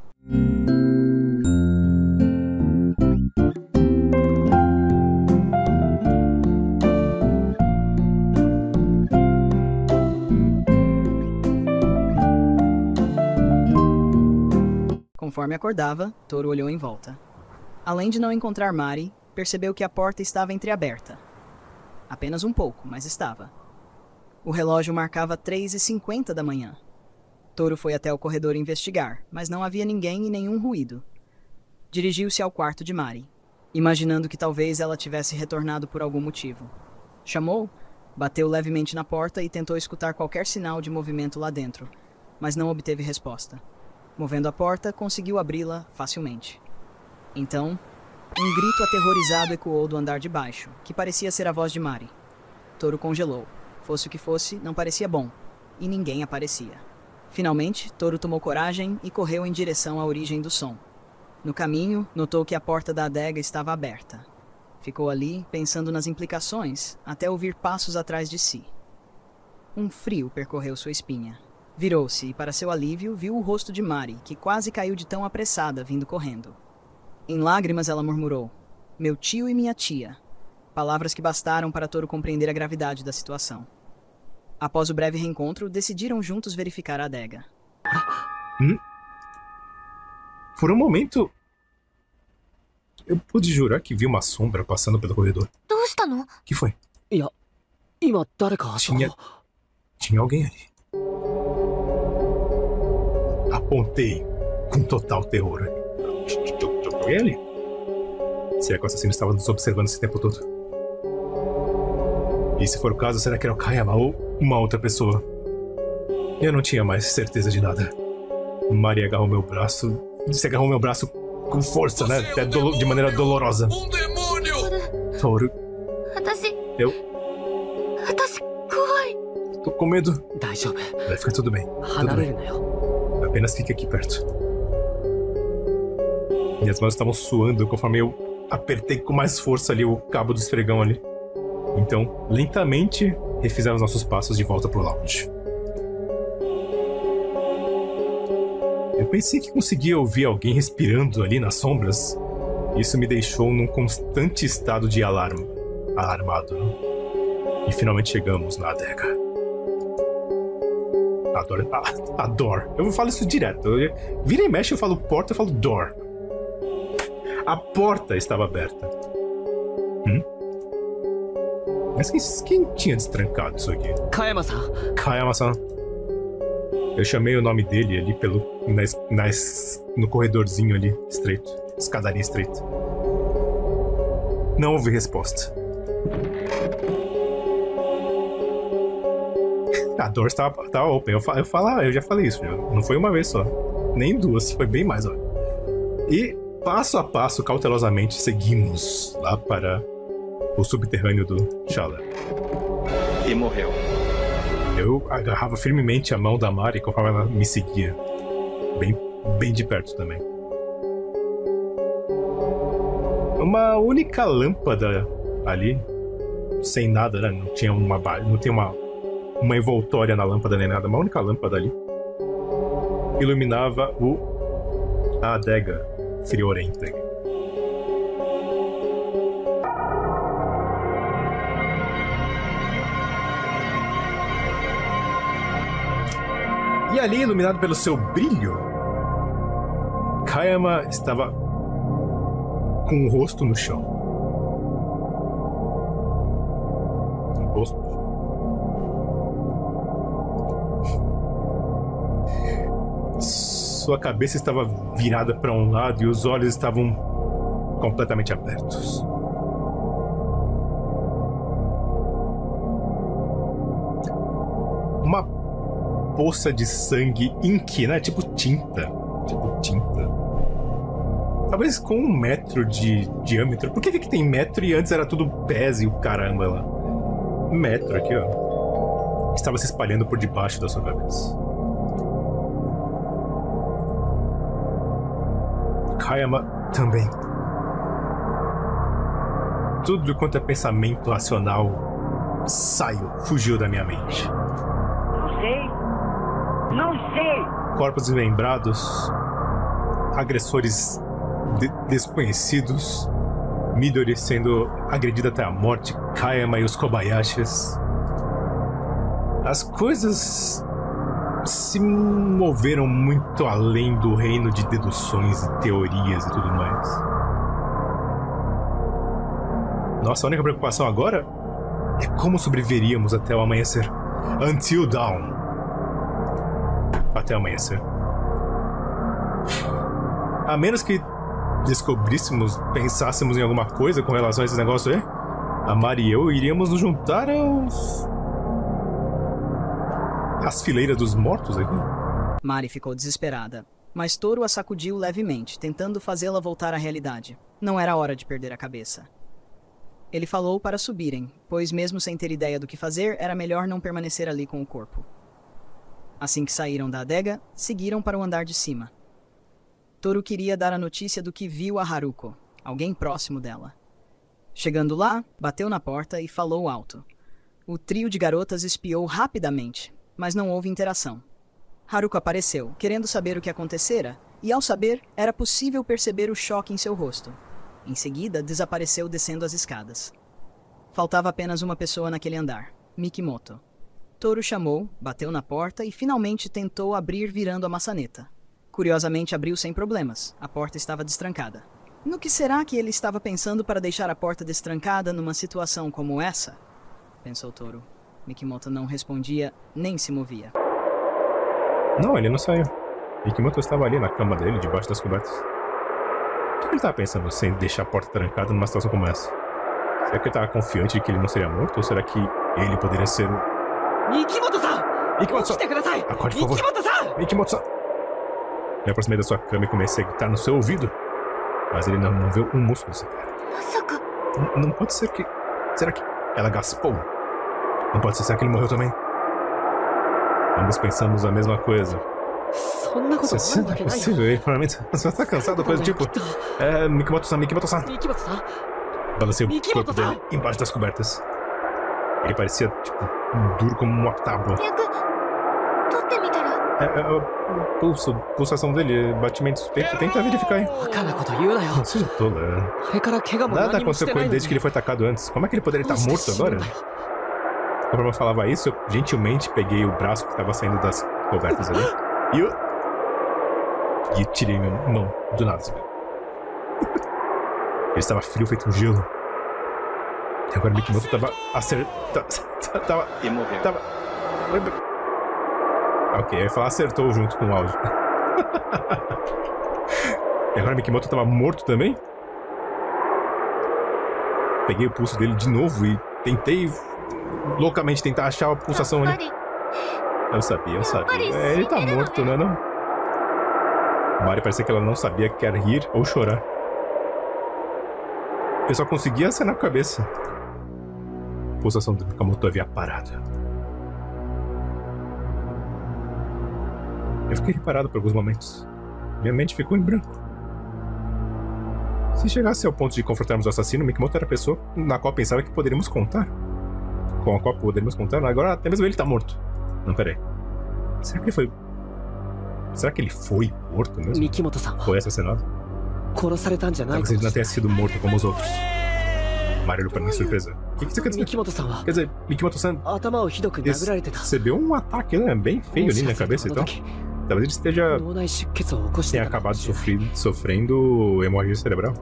Conforme acordava, Toru olhou em volta. Além de não encontrar Mari, percebeu que a porta estava entreaberta. Apenas um pouco, mas estava. O relógio marcava 3h50 da manhã. Toru foi até o corredor investigar, mas não havia ninguém e nenhum ruído. Dirigiu-se ao quarto de Mari, imaginando que talvez ela tivesse retornado por algum motivo. Chamou, bateu levemente na porta e tentou escutar qualquer sinal de movimento lá dentro, mas não obteve resposta. Movendo a porta, conseguiu abri-la facilmente. Então, um grito aterrorizado ecoou do andar de baixo, que parecia ser a voz de Mari. Toru congelou. Fosse o que fosse, não parecia bom, e ninguém aparecia. Finalmente, Toru tomou coragem e correu em direção à origem do som. No caminho, notou que a porta da adega estava aberta. Ficou ali, pensando nas implicações, até ouvir passos atrás de si. Um frio percorreu sua espinha. Virou-se e, para seu alívio, viu o rosto de Mari, que quase caiu de tão apressada, vindo correndo. Em lágrimas, ela murmurou: "Meu tio e minha tia." Palavras que bastaram para Toru compreender a gravidade da situação. Após o breve reencontro, decidiram juntos verificar a adega. Por um momento, eu pude jurar que vi uma sombra passando pelo corredor. O que foi? Tinha alguém ali. Apontei com total terror. Tinha alguém ali. Será que o assassino estava nos observando esse tempo todo? E se for o caso, será que era o Kayama ou uma outra pessoa? Eu não tinha mais certeza de nada. Mari agarrou meu braço. Se agarrou meu braço com força, né? Até de maneira dolorosa. Um demônio! Toru. Eu tô com medo. Vai ficar tudo bem. Tudo bem. Apenas fique aqui perto. Minhas mãos estavam suando conforme eu apertei com mais força ali o cabo do esfregão ali. Então, lentamente, refizemos nossos passos de volta pro lounge. Eu pensei que conseguia ouvir alguém respirando ali nas sombras. Isso me deixou num constante estado de alarmado, né? E finalmente chegamos na adega. A door. Eu falo isso direto. Vira e mexe, eu falo porta, eu falo door. A porta estava aberta. Mas quem tinha destrancado isso aqui? Kayama-san. Eu chamei o nome dele ali no corredorzinho ali, estreito. Escadaria estreita. Não houve resposta. A door tá open. Eu já falei isso. Não foi uma vez só. Nem duas. Foi bem mais, ó. E, passo a passo, cautelosamente, seguimos lá para o subterrâneo do Chala. E morreu. Eu agarrava firmemente a mão da Mari conforme ela me seguia. Bem de perto também. Uma única lâmpada ali, sem nada, né? Não tinha uma envoltória na lâmpada nem nada. Uma única lâmpada ali iluminava a adega friorenta. E ali, iluminado pelo seu brilho, Kayama estava com o rosto no chão. O rosto no chão. Sua cabeça estava virada para um lado e os olhos estavam completamente abertos. Uma poça de sangue ink, né? Tipo tinta. Talvez com 1 metro de diâmetro. Por que tem metro e antes era tudo pés e o caramba lá? Metro aqui, ó. Estava se espalhando por debaixo da sua cabeça. Kayama também. Tudo quanto é pensamento racional fugiu da minha mente. Não sei! Corpos desmembrados, agressores desconhecidos, Midori sendo agredida até a morte, Kayama e os Kobayashis. As coisas se moveram muito além do reino de deduções e teorias e tudo mais. Nossa única preocupação agora é como sobreviveríamos até o amanhecer. Until dawn. Até amanhecer. A menos que descobríssemos, pensássemos em alguma coisa com relação a esse negócio aí, a Mari e eu iríamos nos juntar às fileiras dos mortos aqui. Mari ficou desesperada, mas Toru a sacudiu levemente, tentando fazê-la voltar à realidade. Não era hora de perder a cabeça. Ele falou para subirem, pois mesmo sem ter ideia do que fazer, era melhor não permanecer ali com o corpo. Assim que saíram da adega, seguiram para o andar de cima. Toru queria dar a notícia do que viu a Haruko, alguém próximo dela. Chegando lá, bateu na porta e falou alto. O trio de garotas espiou rapidamente, mas não houve interação. Haruko apareceu, querendo saber o que acontecera, e ao saber, era possível perceber o choque em seu rosto. Em seguida, desapareceu descendo as escadas. Faltava apenas uma pessoa naquele andar, Mikimoto. Toru chamou, bateu na porta e finalmente tentou abrir virando a maçaneta. Curiosamente abriu sem problemas, a porta estava destrancada. No que será que ele estava pensando para deixar a porta destrancada numa situação como essa? Pensou Toru. Mikimoto não respondia, nem se movia. Não, ele não saiu. Mikimoto estava ali na cama dele, debaixo das cobertas. O que ele estava pensando sem deixar a porta trancada numa situação como essa? Será que ele estava confiante de que ele não seria morto? Ou será que ele poderia ser o... Mikimoto-san! Mikimoto-san! Acorde, por favor! Mikimoto-san! Me aproximei da sua cama e comecei a gritar no seu ouvido. Mas ele não moveu um músculo sequer. Não pode ser que... Será que ela gaspou? Não pode ser, será que ele morreu também? Ambos pensamos a mesma coisa. Isso é possível, ele provavelmente você está cansado, coisa tipo... Mikimoto-san. Balancei o corpo dele embaixo das cobertas. Ele parecia, tipo, duro como uma tábua. Pulsação dele, batimentos. Tenta verificar, hein? Não seja tola. Nada aconteceu com ele desde que ele foi atacado antes. Como é que ele poderia estar morto agora? Conforme eu falava isso, eu gentilmente peguei o braço que estava saindo das cobertas ali. E tirei minha mão do nada. Ele estava frio, feito um gelo. E agora o Mikimoto estava E morreu. Ok, eu ia falar acertou junto com o áudio. E agora o Mikimoto estava morto também? Peguei o pulso dele de novo e tentei loucamente tentar achar a pulsação ali. Eu sabia. Ele tá morto, não é não? Mari parecia que ela não sabia que era rir ou chorar. Eu só conseguia acenar com a cabeça. A pulsação do Mikimoto havia parado. Eu fiquei parado por alguns momentos. Minha mente ficou em branco. Se chegasse ao ponto de confrontarmos o assassino, Mikimoto era a pessoa na qual pensava que poderíamos contar. Com a qual poderíamos contar. Agora até mesmo ele tá morto. Não, peraí. Será que ele foi morto mesmo? Foi assassinado? Talvez ele não tenha sido morto como os outros. Mario olhou pra mim surpresa. O que você quer dizer? Quer dizer, Mikimoto-san recebeu um ataque, né? Bem feio ali na cabeça e tal. Talvez ele tenha acabado sofrendo hemorragia cerebral.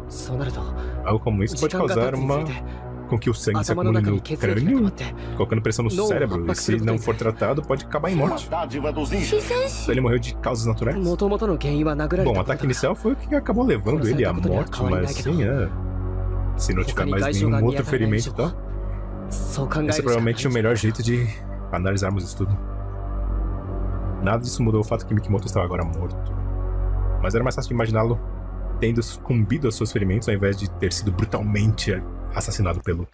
Algo como isso pode causar uma com que o sangue se acumule no crânio, colocando pressão no cérebro. E se não for tratado, pode acabar em morte. Ele morreu de causas naturais? Bom, o ataque inicial foi o que acabou levando ele à morte, mas sim, se não tiver mais nenhum outro ferimento, tá? Esse é provavelmente o melhor jeito de analisarmos isso tudo. Nada disso mudou o fato que Mikimoto estava agora morto. Mas era mais fácil de imaginá-lo tendo sucumbido aos seus ferimentos ao invés de ter sido brutalmente assassinado pelo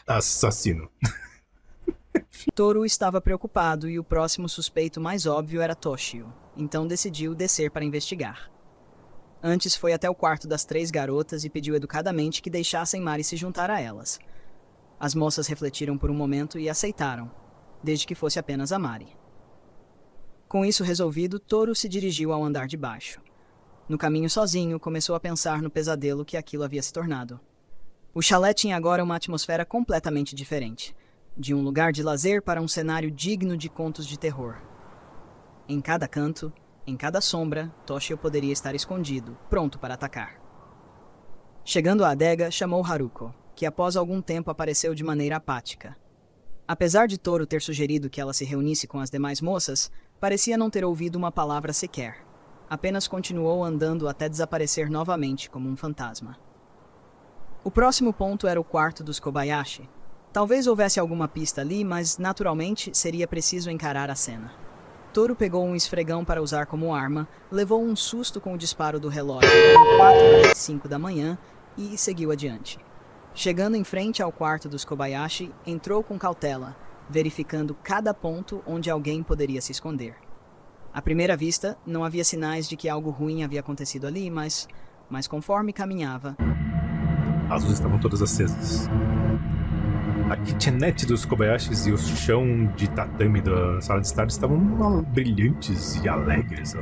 assassino. Toru estava preocupado e o próximo suspeito mais óbvio era Toshio, então decidiu descer para investigar. Antes foi até o quarto das 3 garotas e pediu educadamente que deixassem Mari se juntar a elas. As moças refletiram por um momento e aceitaram, desde que fosse apenas a Mari. Com isso resolvido, Toru se dirigiu ao andar de baixo. No caminho sozinho, começou a pensar no pesadelo que aquilo havia se tornado. O chalé tinha agora uma atmosfera completamente diferente, de um lugar de lazer para um cenário digno de contos de terror. Em cada canto, em cada sombra, Toshio poderia estar escondido, pronto para atacar. Chegando à adega, chamou Haruko, que após algum tempo apareceu de maneira apática. Apesar de Toru ter sugerido que ela se reunisse com as demais moças, parecia não ter ouvido uma palavra sequer. Apenas continuou andando até desaparecer novamente como um fantasma. O próximo ponto era o quarto dos Kobayashi. Talvez houvesse alguma pista ali, mas naturalmente seria preciso encarar a cena. Toru pegou um esfregão para usar como arma, levou um susto com o disparo do relógio às 4h05 da manhã e seguiu adiante. Chegando em frente ao quarto dos Kobayashi, entrou com cautela, verificando cada ponto onde alguém poderia se esconder. À primeira vista, não havia sinais de que algo ruim havia acontecido ali, mas conforme caminhava... As luzes estavam todas acesas. A kitchenette dos Kobayashis e o chão de tatame da sala de estar estavam brilhantes e alegres.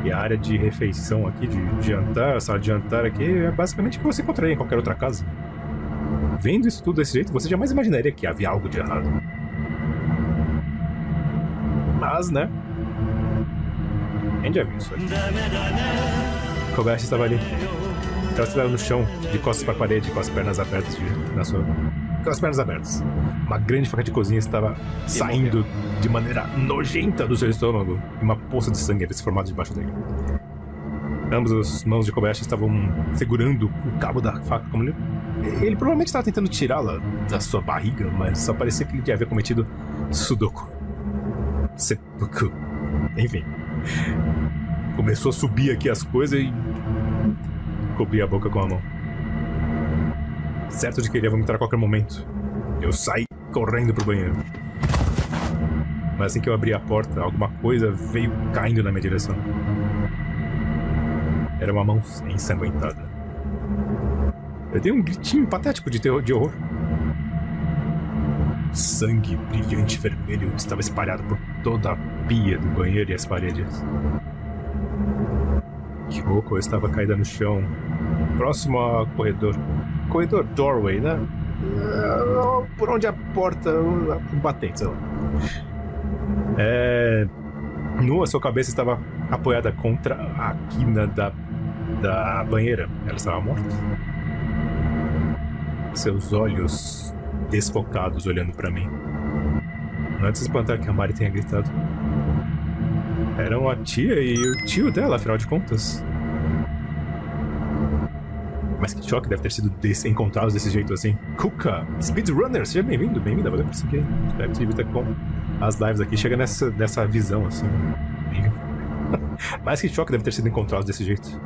E a área de refeição aqui, de jantar, a sala de jantar aqui, é basicamente o que você encontraria em qualquer outra casa. Vendo isso tudo desse jeito, você jamais imaginaria que havia algo de errado. Mas, né? Quem já viu isso aí? Kobayashi estava ali. Ela estava no chão, de costas para a parede, com as pernas abertas com as pernas abertas. Uma grande faca de cozinha estava saindo de maneira nojenta do seu estômago. E uma poça de sangue havia se formado debaixo dele. Ambas as mãos de Kobayashi estavam segurando o cabo da faca. Como ele provavelmente estava tentando tirá-la da sua barriga, mas só parecia que ele havia cometido sudoku. Seppuku. Enfim. Começou a subir aqui as coisas e... cobri a boca com a mão. Certo de que ele ia vomitar a qualquer momento, eu saí correndo pro banheiro. Mas assim que eu abri a porta, alguma coisa veio caindo na minha direção. Era uma mão ensanguentada. Eu dei um gritinho patético de horror. Sangue brilhante vermelho estava espalhado por toda a pia do banheiro e as paredes. Kyoko estava caída no chão, próximo ao corredor. Corredor doorway, né? Por onde a porta... batente, sei lá. Nua, sua cabeça estava apoiada contra a quina da banheira. Ela estava morta. Seus olhos desfocados olhando para mim. Não é de se espantar que a Mari tenha gritado. Eram a tia e o tio dela, afinal de contas. Mas que choque deve ter sido encontrados desse jeito assim. Kuka, Speedrunner, seja bem-vindo, bem-vinda, valeu por seguir. Deve te evitar com as lives aqui, chega nessa visão assim. Mas que choque deve ter sido encontrados desse jeito.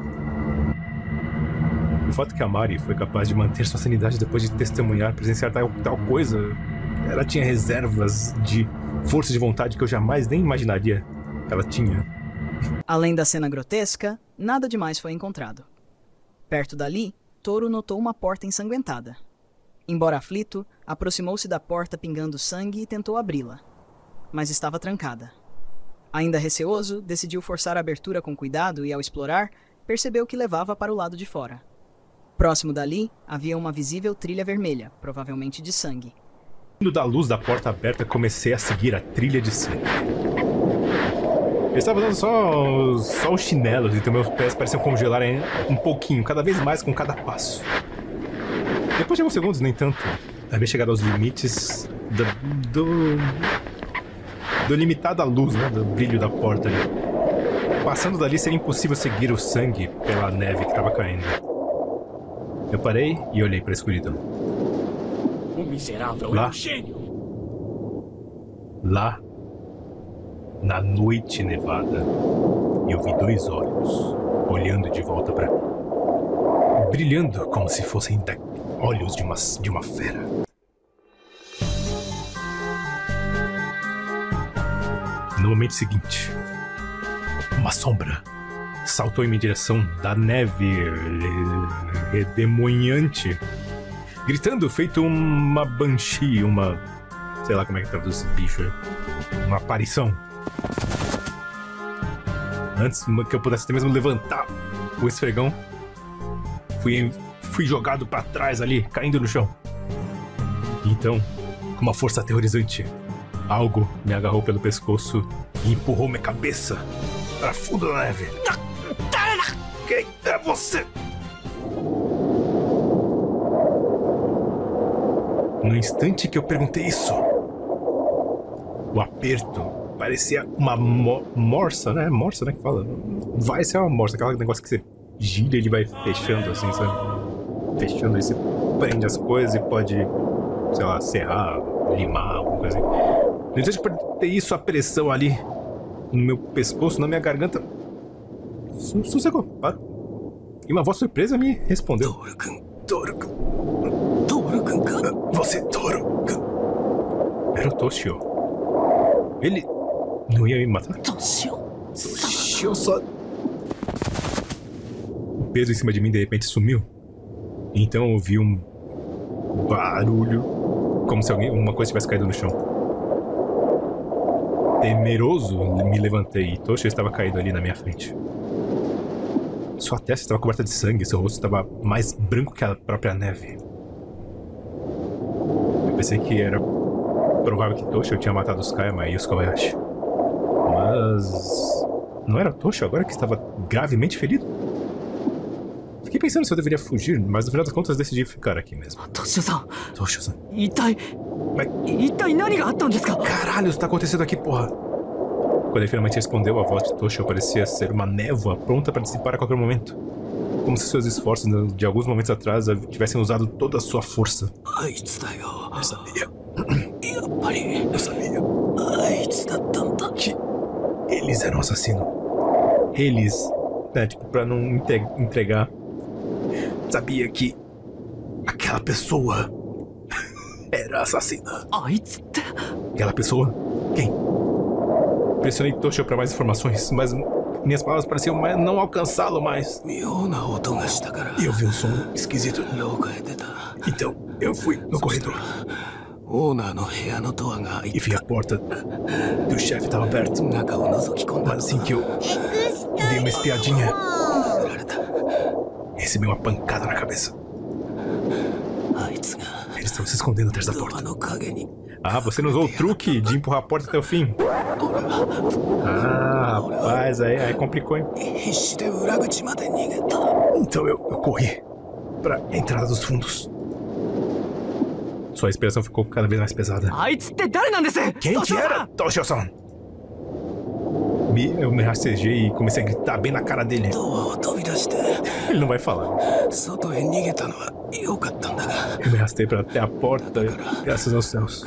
O fato que a Mari foi capaz de manter sua sanidade depois de testemunhar, presenciar tal coisa, ela tinha reservas de força de vontade que eu jamais nem imaginaria que ela tinha. Além da cena grotesca, nada demais foi encontrado. Perto dali, Toru notou uma porta ensanguentada. Embora aflito, aproximou-se da porta pingando sangue e tentou abri-la. Mas estava trancada. Ainda receoso, decidiu forçar a abertura com cuidado e, ao explorar, percebeu que levava para o lado de fora. Próximo dali, havia uma visível trilha vermelha, provavelmente de sangue. Da luz da porta aberta, comecei a seguir a trilha de sangue. Eu estava dando só os chinelos, então meus pés pareciam congelarem um pouquinho, cada vez mais com cada passo. Depois de alguns segundos, no entanto, havia chegado aos limites do limitado à luz, né? Do brilho da porta ali. Passando dali seria impossível seguir o sangue pela neve que estava caindo. Eu parei e olhei para a escuridão. O miserável Lá. é um gênio. Lá, na noite nevada, eu vi 2 olhos olhando de volta para mim, brilhando como se fossem olhos de uma fera. No momento seguinte, uma sombra saltou em minha direção da neve redemoinhante, gritando feito uma banshee, uma... sei lá como é que traduz esse bicho, uma aparição. Antes que eu pudesse até mesmo levantar o esfregão, fui jogado pra trás ali, caindo no chão. Então, com uma força aterrorizante, algo me agarrou pelo pescoço e empurrou minha cabeça para fundo da neve. Quem é você? No instante que eu perguntei isso, o aperto parecia uma morsa, né? Morsa, né? Que fala. Vai ser uma morsa, aquele negócio que você gira e ele vai fechando assim, sabe? Fechando e você prende as coisas e pode, sei lá, serrar, limar, alguma coisa assim. No instante que eu perguntei isso, a pressão ali no meu pescoço, na minha garganta, sossegou, parou. E uma voz surpresa me respondeu. Toru-kun. Você, Toru-kun. Era o Toshio. Ele não ia me matar? Toshio só... O peso em cima de mim de repente sumiu. Então eu ouvi um barulho, como se uma coisa tivesse caído no chão. Temeroso, me levantei e Toshio estava caído ali na minha frente. Sua testa estava coberta de sangue, seu rosto estava mais branco que a própria neve. Eu pensei que era provável que Toshio tinha matado os Kayama e os Kobayashi. Mas... não era Toshio agora que estava gravemente ferido? Fiquei pensando se eu deveria fugir, mas no final das contas decidi ficar aqui mesmo. Toshio-san. Toshio-san. Mas... Caralho, isso tá acontecendo aqui, porra. Quando ele finalmente respondeu, a voz de Toshio parecia ser uma névoa pronta para dissipar a qualquer momento. Como se seus esforços de alguns momentos atrás tivessem usado toda a sua força. Eu sabia. Eu sabia. Que eles eram assassinos. Eles, né, tipo, pra não entregar. Sabia que aquela pessoa era assassina. Aquela pessoa? Quem? Pressionei Toshio para mais informações, mas minhas palavras pareciam não alcançá-lo mais. E eu vi um som esquisito. Então, eu fui no corredor. E vi a porta do chefe estava aberta. Mas assim que eu dei uma espiadinha, recebi uma pancada na cabeça. Eles estão se escondendo atrás da porta. Ah, você não usou o truque de empurrar a porta até o fim? Ah, rapaz, aí complicou, hein? Então eu corri pra entrada dos fundos. Sua expressão ficou cada vez mais pesada. Quem que era? Toshio-san! Eu me rastejei e comecei a gritar bem na cara dele. Ele não vai falar. Eu me arrastei para até a porta, graças aos céus.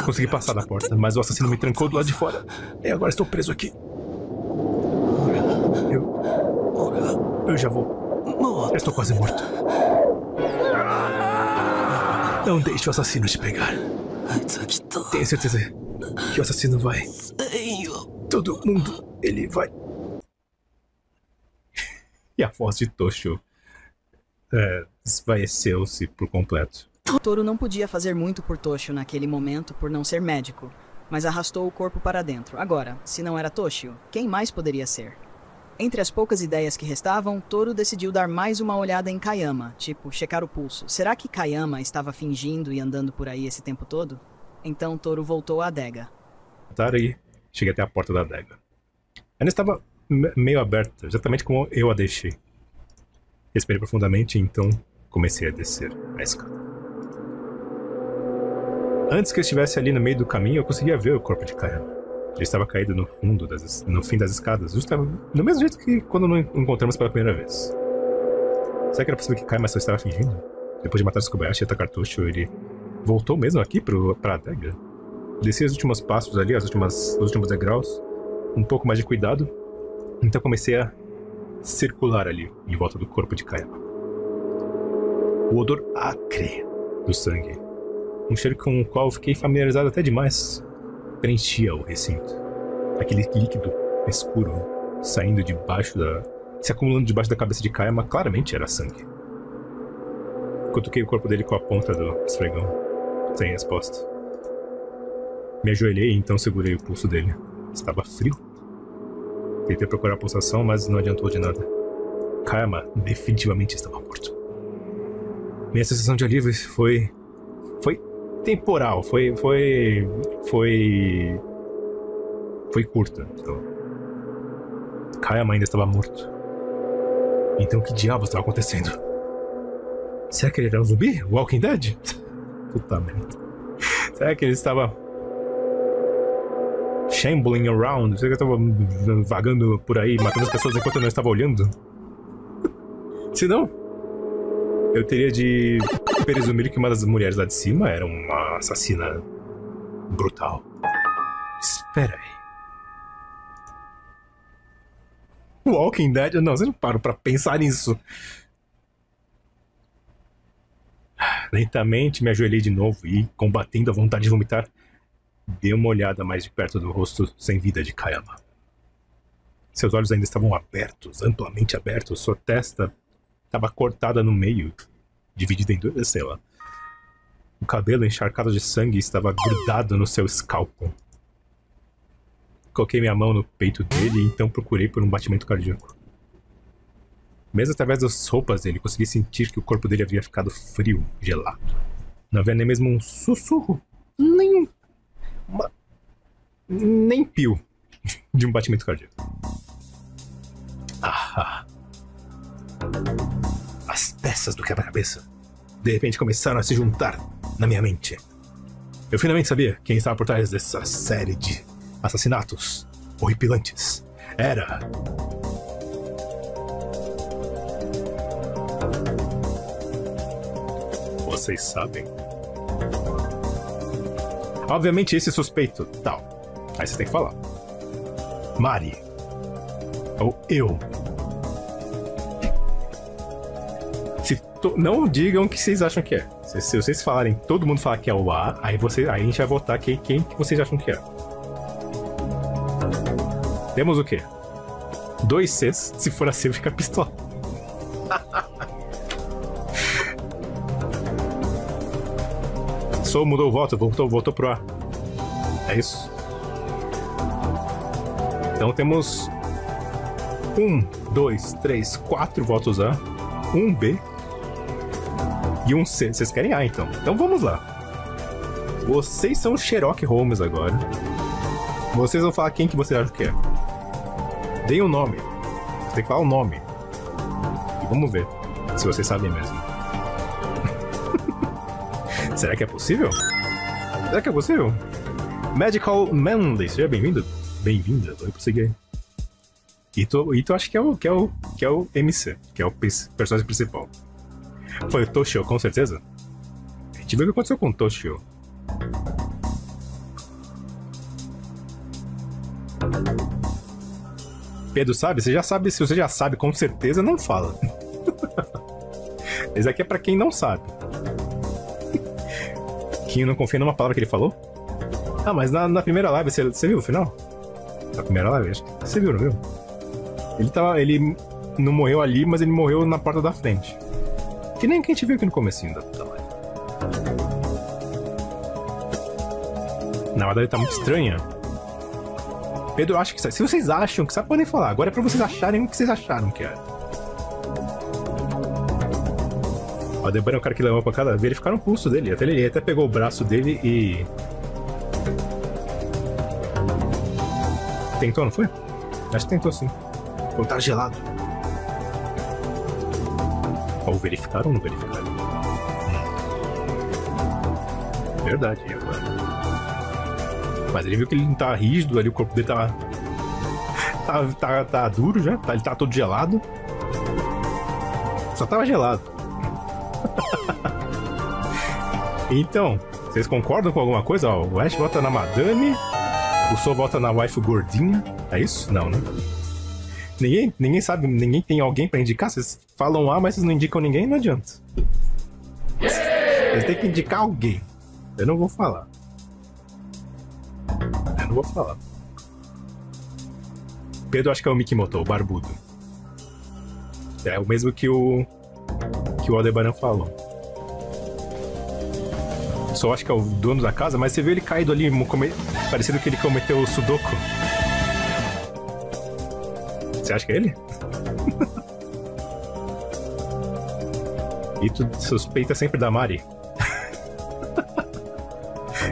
Consegui passar da porta, mas o assassino me trancou do lado de fora. E agora estou preso aqui. Eu já vou. Eu estou quase morto. Não deixe o assassino te pegar. Tenho certeza que o assassino vai. Todo mundo, ele vai. E a voz de Toshio esvaeceu-se por completo. Toru não podia fazer muito por Toshio naquele momento por não ser médico, mas arrastou o corpo para dentro. Agora, se não era Toshio, quem mais poderia ser? Entre as poucas ideias que restavam, Toru decidiu dar mais uma olhada em Kayama, tipo, checar o pulso. Será que Kayama estava fingindo e andando por aí esse tempo todo? Então Toru voltou à adega. E cheguei até a porta da adega. Ela estava meio aberta, exatamente como eu a deixei. Respirei profundamente e então comecei a descer a escada. Antes que eu estivesse ali no meio do caminho, eu conseguia ver o corpo de Kayama. Ele estava caído no fim das escadas, justamente do mesmo jeito que quando nos encontramos pela primeira vez. Será que era possível que Kayama só estava fingindo? Depois de matar os Kobayashi e atacar Toshio, ele voltou mesmo aqui pra adega? Desci os últimos passos ali, os últimos degraus, um pouco mais de cuidado. Então comecei a circular ali, em volta do corpo de Kayama. O odor acre do sangue, um cheiro com o qual fiquei familiarizado até demais, preenchia o recinto. Aquele líquido escuro saindo se acumulando debaixo da cabeça de Kayama, claramente era sangue. Cutuquei o corpo dele com a ponta do esfregão, sem resposta. Me ajoelhei e então segurei o pulso dele. Estava frio. Tentei procurar a pulsação, mas não adiantou de nada. Kayama definitivamente estava morto. Minha sensação de alívio foi temporal, foi curta. Então, Kayama ainda estava morto. Então, que diabos estava acontecendo? Será que ele era um zumbi? Walking Dead? Puta merda. Será que ele estava shambling around? Será que ele estava vagando por aí, matando as pessoas enquanto eu não estava olhando? Se não, eu teria de presumir que uma das mulheres lá de cima era uma assassina brutal. Espera aí. Walking Dead? Não, você não parou pra pensar nisso. Lentamente me ajoelhei de novo e, combatendo a vontade de vomitar, dei uma olhada mais de perto do rosto sem vida de Kayama. Seus olhos ainda estavam abertos, amplamente abertos. Sua testa estava cortada no meio, dividida em duas, sei lá. O cabelo encharcado de sangue estava grudado no seu escalpo. Coloquei minha mão no peito dele e então procurei por um batimento cardíaco. Mesmo através das roupas dele, consegui sentir que o corpo dele havia ficado frio, gelado. Não havia nem mesmo um sussurro, nem pio de um batimento cardíaco. Ah! As peças do quebra-cabeça de repente começaram a se juntar na minha mente. Eu finalmente sabia quem estava por trás dessa série de assassinatos horripilantes. Era... Vocês sabem? Obviamente esse suspeito, tal. Aí você tem que falar. Mari. Ou eu. Não digam o que vocês acham que é. Se vocês falarem, todo mundo falar que é o A, aí a gente vai votar quem que vocês acham que é. Temos o quê? 2 Cs. Se for assim, fica pistola. Sou mudou o voto, voltou pro A. É isso. Então temos 1, 2, 3, 4 votos A, 1 B e 1 C. Vocês querem A, então? Então vamos lá. Vocês são Sherlock Holmes agora. Vocês vão falar quem que vocês acham que é. Deem o nome. Você tem que falar o nome. E vamos ver se vocês sabem mesmo. Será que é possível? Será que é possível? Magical Manly, seja bem-vindo. Bem-vinda, vou prosseguir. E tu acha que é o MC, que é o personagem principal. Foi o Toshio, com certeza? A gente viu o que aconteceu com o Toshio. Pedro sabe? Você já sabe, se você já sabe, com certeza, não fala. Esse aqui é pra quem não sabe. Quem não confia numa palavra que ele falou? Ah, mas na primeira live, você viu o final? Na primeira live, acho que você viu, não viu? Ele não morreu ali, mas ele morreu na porta da frente. Que nem que a gente viu aqui no comecinho da live. Na verdade, tá muito estranha. Pedro, acho que se vocês acham que sabe, podem falar. Agora é pra vocês acharem o que vocês acharam que era. O Aldebaran é o cara que levou a pancada, verificaram o pulso dele. Ele até pegou o braço dele e... Tentou, não foi? Acho que tentou sim. Quando tá gelado. Ou verificaram ou não verificaram? Verdade, agora. Mas ele viu que ele não tá rígido ali, o corpo dele tá duro já, ele tá todo gelado. Só tava gelado. Então, vocês concordam com alguma coisa? Ó, o Ash vota na Madame, o Sol vota na wife gordinha. É isso? Não, né? Ninguém sabe, ninguém tem alguém pra indicar. Vocês falam A, mas vocês não indicam ninguém, não adianta. Vocês têm que indicar alguém. Eu não vou falar. Pedro, acho que é o Mikimoto, o barbudo. É o mesmo que o Aldebaran falou. Só acho que é o dono da casa, mas você viu ele caído ali, parecido que ele cometeu o Sudoku. Você acha que é ele? E tu suspeita sempre da Mari.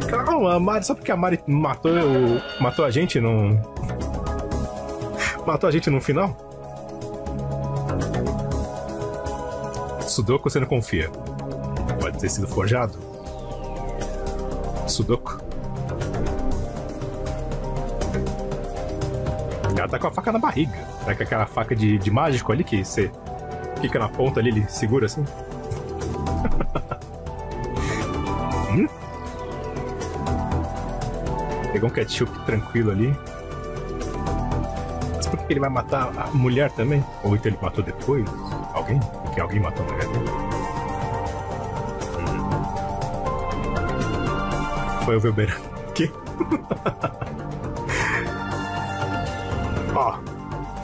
Calma, a Mari, só porque a Mari matou a gente no... Matou a gente no final? Sudoku você não confia. Pode ter sido forjado. Sudoku. Ela tá com a faca na barriga. Tá com aquela faca de mágico ali que você fica na ponta ali, ele segura assim. Pegou um ketchup tranquilo ali. Mas por que ele vai matar a mulher também? Ou então ele matou depois? Alguém? Porque alguém matou a mulher dele. Foi o Velberan. Que? Ó.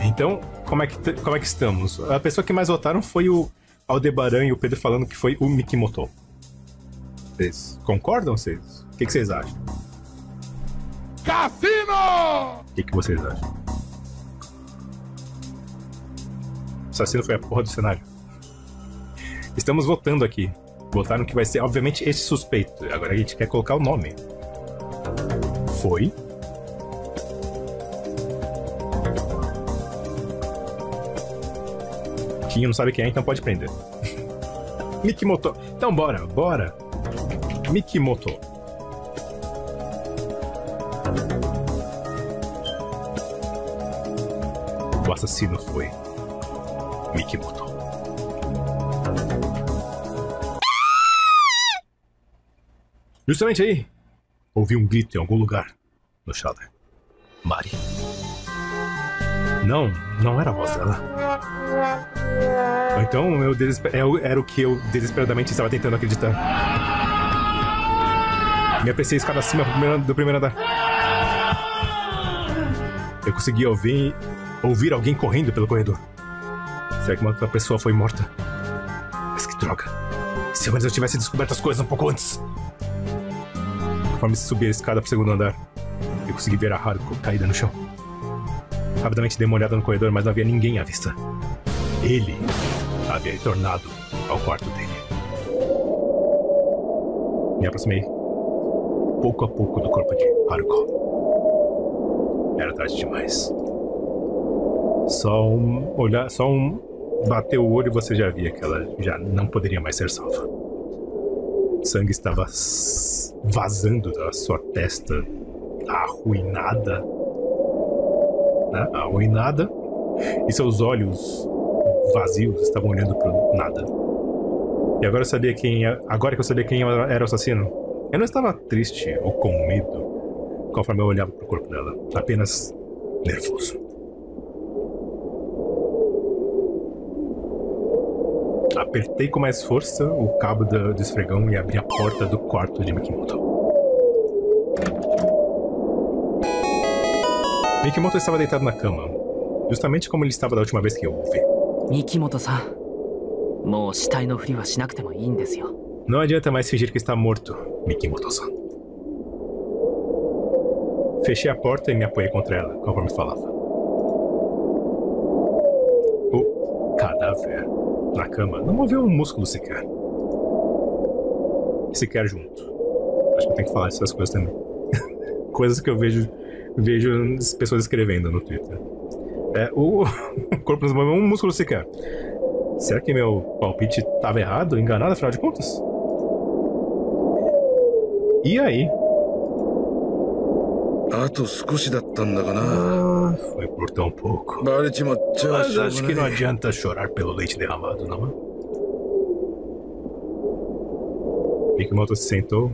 Então, como é que estamos? A pessoa que mais votaram foi o Aldebaran e o Pedro falando que foi o Mikimoto. Vocês concordam, vocês? O que vocês acham? Cassino! O que vocês acham? O assassino foi a porra do cenário. Estamos votando aqui. Votaram que vai ser, obviamente, esse suspeito. Agora a gente quer colocar o nome. Foi. Quem não sabe quem é, então pode prender. Mikimoto. Então bora. Mikimoto. O assassino foi Mikimoto. Justamente aí, ouvi um grito em algum lugar no Shader. Mari. Não era a voz dela. Então era o que eu desesperadamente estava tentando acreditar. Me apressei a escada acima do primeiro andar. Eu consegui ouvir alguém correndo pelo corredor. Será que uma pessoa foi morta? Mas que droga. Se ao menos eu tivesse descoberto as coisas um pouco antes. Conforme subi a escada pro segundo andar, eu consegui ver a Haruko caída no chão. Rapidamente dei uma olhada no corredor, mas não havia ninguém à vista. Ele havia retornado ao quarto dele. Me aproximei pouco a pouco do corpo de Haruko. Era tarde demais. Só um bateu o olho e você já via que ela já não poderia mais ser salva. O sangue estava vazando da sua testa arruinada, né? Arruinada, e seus olhos vazios estavam olhando para nada. E agora que eu sabia quem era o assassino, eu não estava triste ou com medo conforme eu olhava para o corpo dela, apenas nervoso. Apertei com mais força o cabo do esfregão e abri a porta do quarto de Mikimoto. Mikimoto estava deitado na cama, justamente como ele estava da última vez que eu o vi. Mikimoto-san, não adianta mais fingir que está morto, Mikimoto-san. Fechei a porta e me apoiei contra ela, conforme falava. O cadáver na cama não moveu um músculo sequer. Sequer junto. Acho que eu tenho que falar essas coisas também. Coisas que eu vejo as pessoas escrevendo no Twitter. O corpo não moveu um músculo sequer. Será que meu palpite estava errado, enganado, afinal de contas? E aí? Foi por tão pouco. Mas acho que não adianta chorar pelo leite derramado, não é? Mikimoto se sentou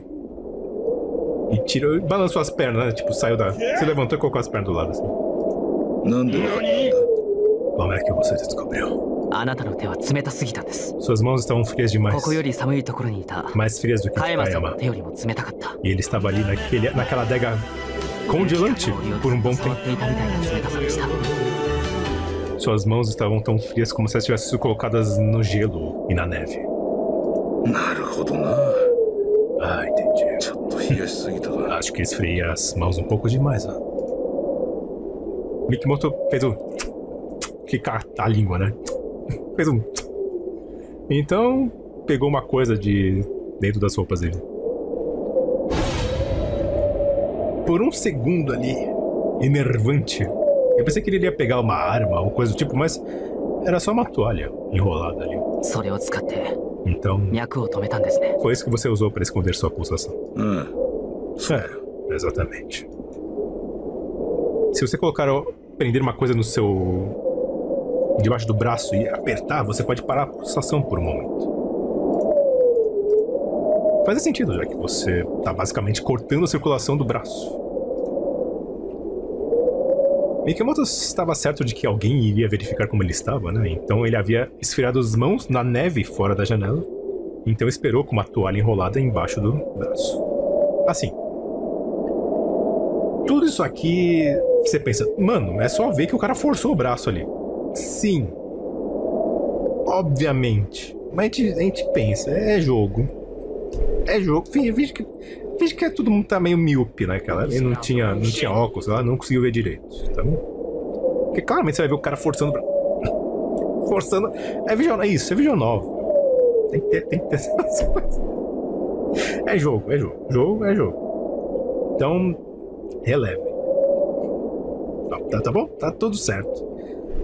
e tirou, balançou as pernas, né? Tipo, saiu da... Se levantou e colocou as pernas do lado, assim. Como é que você descobriu? Suas mãos estavam frias demais. Mais frias do que Kayama. E ele estava ali naquela adega congelante por um bom tempo. Suas mãos estavam tão frias como se elas tivessem sido colocadas no gelo e na neve. Ah, entendi. Acho que esfriei as mãos um pouco demais, né? Mikimoto fez o... que a língua, né? Fez um... Então, pegou uma coisa de dentro das roupas dele. Por um segundo ali, enervante, eu pensei que ele ia pegar uma arma ou coisa do tipo, mas era só uma toalha enrolada ali. Então, foi isso que você usou para esconder sua pulsação. Exatamente. Se você prender uma coisa no seu... debaixo do braço e apertar, você pode parar a pulsação por um momento. Faz sentido, já que você está basicamente cortando a circulação do braço. Mikimoto estava certo de que alguém iria verificar como ele estava, né? Então ele havia esfriado as mãos na neve fora da janela. Então esperou com uma toalha enrolada embaixo do braço. Assim. Tudo isso aqui, você pensa, mano, é só ver que o cara forçou o braço ali. Sim. Obviamente. Mas a gente pensa, é jogo. É jogo. Veja que todo mundo tá meio míope, né, cara? Ele não tinha óculos, ela não conseguiu ver direito. Tá vendo? Porque claramente você vai ver o cara forçando. Forçando. É vídeo novo. Tem que ter essas coisas. É jogo. Jogo é jogo. Então, releve. Tá bom? Tá tudo certo.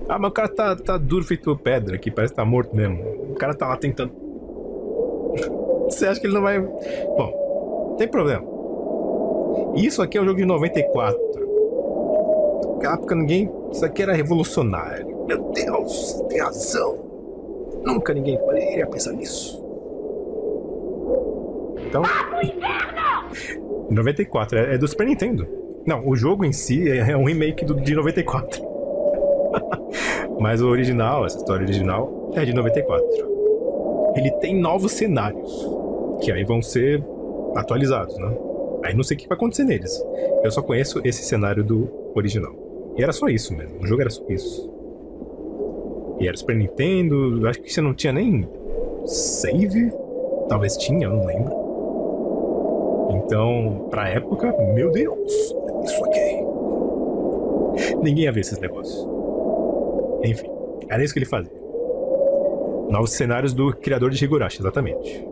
Ah, mas o cara tá duro feito pedra aqui, parece que tá morto mesmo. O cara tá lá tentando. Você acha que ele não vai... Bom, tem problema. Isso aqui é um jogo de 94. Naquela época ninguém... Isso aqui era revolucionário. Meu Deus, tem razão. Nunca ninguém iria pensar nisso. Então... 94, é do Super Nintendo. Não, o jogo em si é um remake de 94. Mas o original, essa história original, é de 94. Ele tem novos cenários, que aí vão ser atualizados, né? Aí não sei o que vai acontecer neles. Eu só conheço esse cenário do original. E era só isso mesmo, o jogo era só isso. E era Super Nintendo, acho que você não tinha nem save. Talvez tinha, eu não lembro. Então, pra época, meu Deus, isso aqui. Ninguém ia ver esses negócios. Enfim, era isso que ele fazia. Novos cenários do criador de Higurashi, exatamente.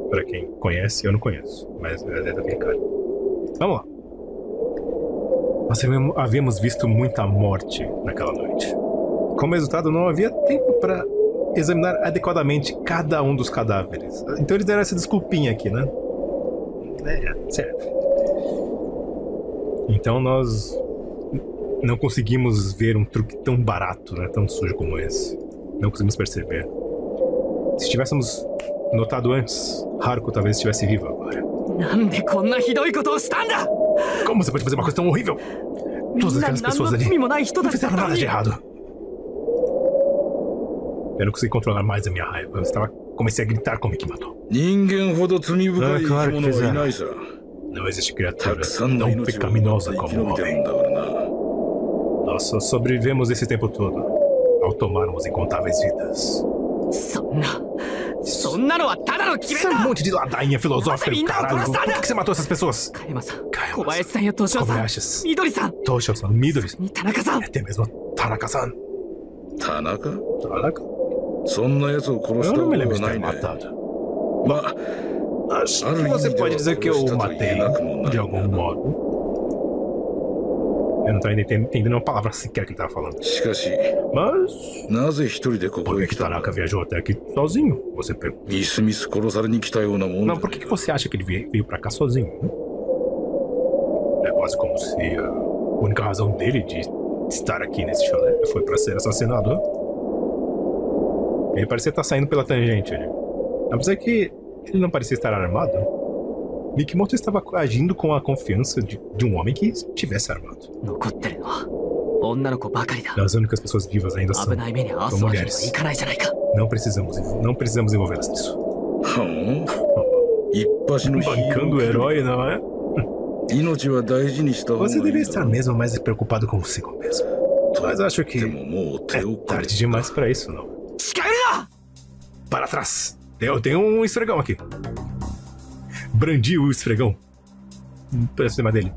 Pra quem conhece, eu não conheço, mas é daquele cara. Vamos lá. Nós havíamos visto muita morte naquela noite. Como resultado, não havia tempo para examinar adequadamente cada um dos cadáveres. Então eles deram essa desculpinha aqui, né? Certo. Então nós não conseguimos ver um truque tão barato, né? Tão sujo como esse. Não conseguimos perceber. Se tivéssemos notado antes, Haruko talvez estivesse viva agora. Como você pode fazer uma coisa tão horrível? Todas aquelas pessoas ali não fizeram nada de errado. Eu não consegui controlar mais a minha raiva. Comecei a gritar com o Mikimoto. Claro que fizeram. Não existe criatura tão pecaminosa como o homem. Nós só sobrevivemos esse tempo todo ao tomarmos incontáveis vidas. Isso é um monte de ladainha filosófica do caralho. Por que você matou essas pessoas? Kobayashi-san, Toshio-san, Midori-san, até mesmo Tanaka-san. Tanaka? Eu não me lembro de ter matado. Acho que você pode dizer que eu o matei de algum modo. Eu não tô entendendo uma palavra sequer que ele tava falando. Mas... por que Tanaka viajou até aqui sozinho? Você pergunta. Não, por que você acha que ele veio pra cá sozinho? É quase como se a única razão dele de estar aqui nesse chalé foi pra ser assassinado. Ele parecia estar saindo pela tangente ali. Apesar que ele não parecia estar armado, Mikimoto estava agindo com a confiança de um homem que estivesse armado. As únicas pessoas vivas ainda são mulheres. Não precisamos envolvê-las nisso. Bancando o herói, não é? Você deveria estar mesmo mais preocupado consigo mesmo. Mas acho que é tarde demais pra isso, não. Para trás! Eu tenho um esfregão aqui. Brandi o esfregão pra cima dele.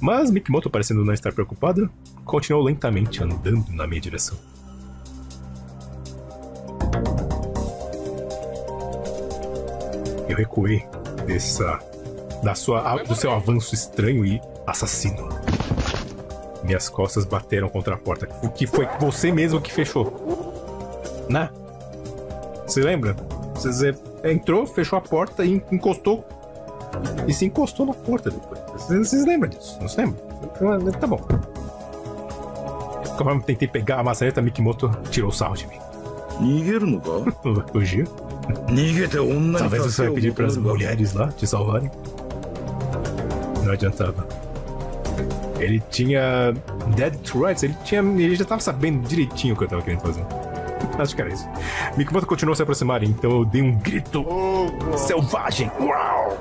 Mas Mikimoto, parecendo não estar preocupado, continuou lentamente andando na minha direção. Eu recuei do seu avanço estranho e assassino. Minhas costas bateram contra a porta. O que foi você mesmo que fechou? Né? Você lembra? Você entrou, fechou a porta e encostou. E se encostou na porta depois. Vocês lembram disso? Não se lembra? Tá bom. Conforme eu tentei pegar a maçaneta, Mikimoto tirou sarro de mim. Fugiu? Talvez você vai pedir para as mulheres lá te salvarem. Não adiantava. Ele tinha Dead Threats, ele já tava sabendo direitinho o que eu tava querendo fazer. Acho que era isso. Mikimoto continuou a se aproximar, então eu dei um grito selvagem. Uau!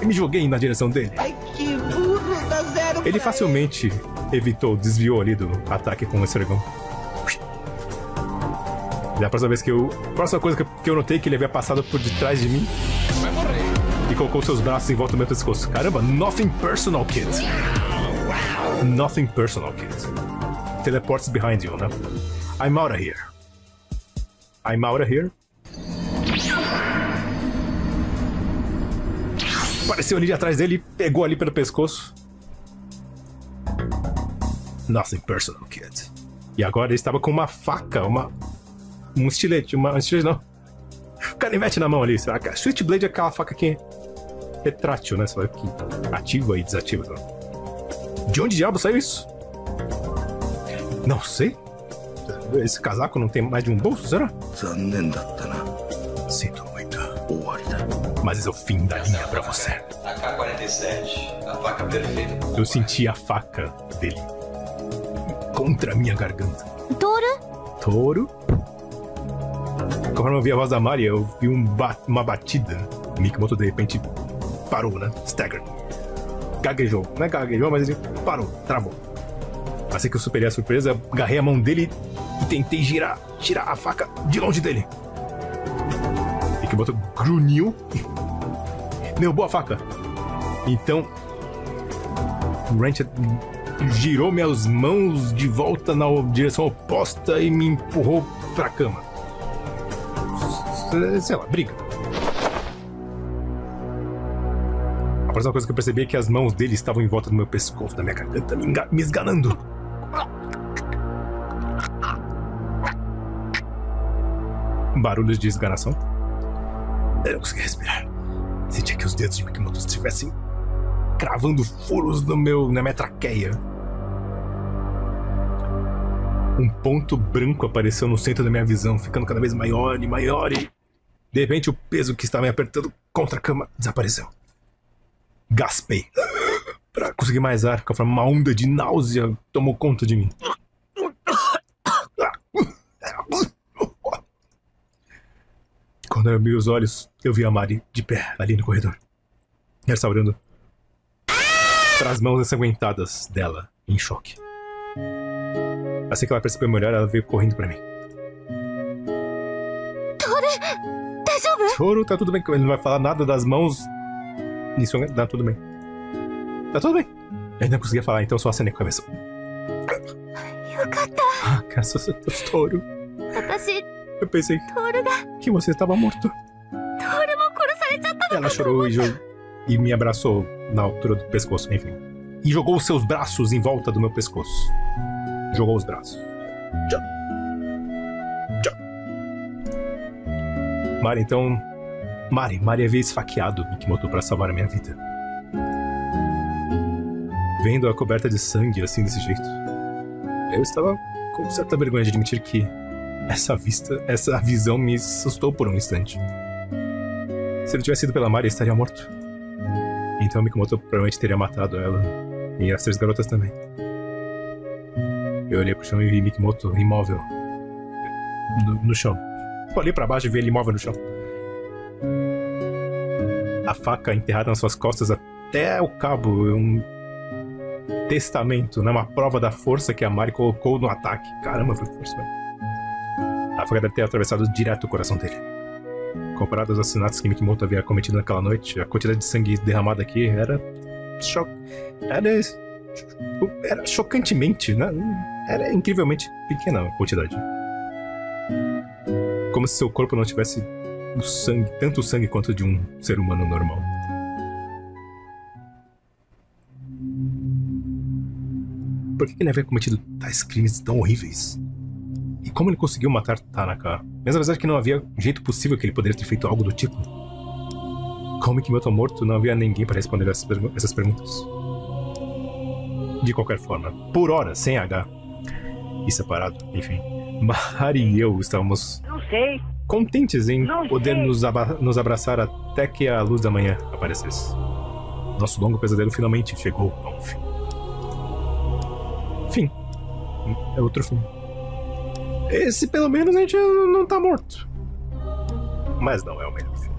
E me joguei na direção dele. Ai, que burro, dá zero. Ele facilmente desviou ali do ataque com o esfregão. E a próxima coisa que eu notei que ele havia passado por detrás de mim e colocou seus braços em volta do meu pescoço. Caramba, nothing personal, kid. Nothing personal, kid. Teleports behind you, né? I'm out of here. I'm out of here. Apareceu ali de atrás dele, pegou ali pelo pescoço. Nothing personal, kid. E agora ele estava com uma faca, um estilete, um estilete não. O canivete na mão ali, será que Switchblade é aquela faca que retrátil, né? Só que ativa e desativa. Não? De onde diabo saiu isso? Não sei. Esse casaco não tem mais de um bolso, será? Sinto muito. Mas esse é o fim da linha pra você. AK-47, a faca perfeita. Eu senti a faca dele contra a minha garganta. Touro? Conforme eu vi a voz da Maria, eu vi uma batida. O Mikimoto de repente parou, né? Staggered. Gaguejou. Não é gaguejou, mas ele parou, travou. Assim que eu superei a surpresa, agarrei a mão dele e tentei tirar a faca de longe dele. Mikimoto grunhiu, derrubou a faca. Então, o Ranch girou minhas mãos de volta na direção oposta e me empurrou pra cama. Sei lá, briga. A próxima coisa que eu percebi é que as mãos dele estavam em volta do meu pescoço, da minha garganta, me esganando. Barulhos de esganação. Eu não conseguia respirar. Sentia que os dedos de Mikimoto estivessem cravando furos na minha traqueia. Um ponto branco apareceu no centro da minha visão, ficando cada vez maior e maior e... De repente o peso que estava me apertando contra a cama desapareceu. Gaspei para conseguir mais ar, conforme uma onda de náusea tomou conta de mim. Quando eu abri os olhos, eu vi a Mari de pé ali no corredor. Ela estava olhando para as mãos ensanguentadas dela, em choque. Assim que ela percebeu melhor, ela veio correndo para mim. Touro, tá tudo bem. Ele não vai falar nada das mãos. Isso, tá tudo bem. Tá tudo bem. Eu ainda não conseguia falar, então só acenei com a cabeça. Ah, graças a Deus, Touro. Eu pensei que você estava morto. Ela chorou e me abraçou na altura do pescoço, enfim. e jogou os seus braços em volta do meu pescoço. Jogou os braços. Tchau. Tchau. Mari, então... Mari havia esfaqueado Mikimoto para salvar a minha vida. Vendo a coberta de sangue assim desse jeito, eu estava com certa vergonha de admitir que essa visão me assustou por um instante. Se não tivesse sido pela Mari, eu estaria morto. Então Mikimoto provavelmente teria matado ela e as 3 garotas também. Eu olhei pro chão e vi Mikimoto imóvel no chão. Olhei pra baixo e vi ele imóvel no chão. A faca enterrada nas suas costas até o cabo. Um testamento, né? Uma prova da força que a Mari colocou no ataque. Caramba, foi força, velho. A faca deve ter atravessado direto o coração dele. Comparado aos assassinatos que Mikimoto havia cometido naquela noite, a quantidade de sangue derramada aqui era chocantemente, né? Era incrivelmente pequena a quantidade. Como se seu corpo não tivesse o sangue, tanto sangue quanto de um ser humano normal. Por que ele havia cometido tais crimes tão horríveis? E como ele conseguiu matar Tanaka? Mesmo apesar de que não havia jeito possível que ele poderia ter feito algo do tipo. Com Mikimoto morto, não havia ninguém para responder essas perguntas. De qualquer forma, por hora, sem H e separado, enfim, Mari e eu estávamos contentes em poder nos abraçar até que a luz da manhã aparecesse. Nosso longo pesadelo finalmente chegou ao fim. Fim. É outro fim. Esse, pelo menos, a gente não tá morto. Mas não é o melhor final.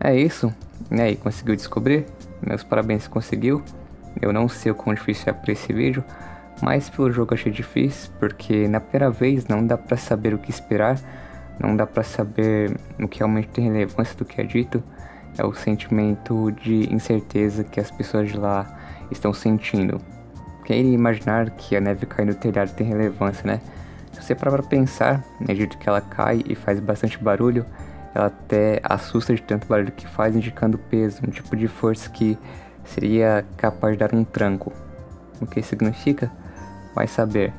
É isso. E aí, conseguiu descobrir? Meus parabéns se conseguiu. Eu não sei o quão difícil é pra esse vídeo, mas pelo jogo achei difícil, porque na primeira vez não dá pra saber o que esperar, não dá pra saber o que realmente tem relevância do que é dito. É o sentimento de incerteza que as pessoas de lá estão sentindo. Quem iria imaginar que a neve cair no telhado tem relevância, né? Se você parar pra pensar, no jeito que ela cai e faz bastante barulho, ela até assusta de tanto barulho que faz, indicando peso, um tipo de força que seria capaz de dar um tranco. O que significa? Vai saber.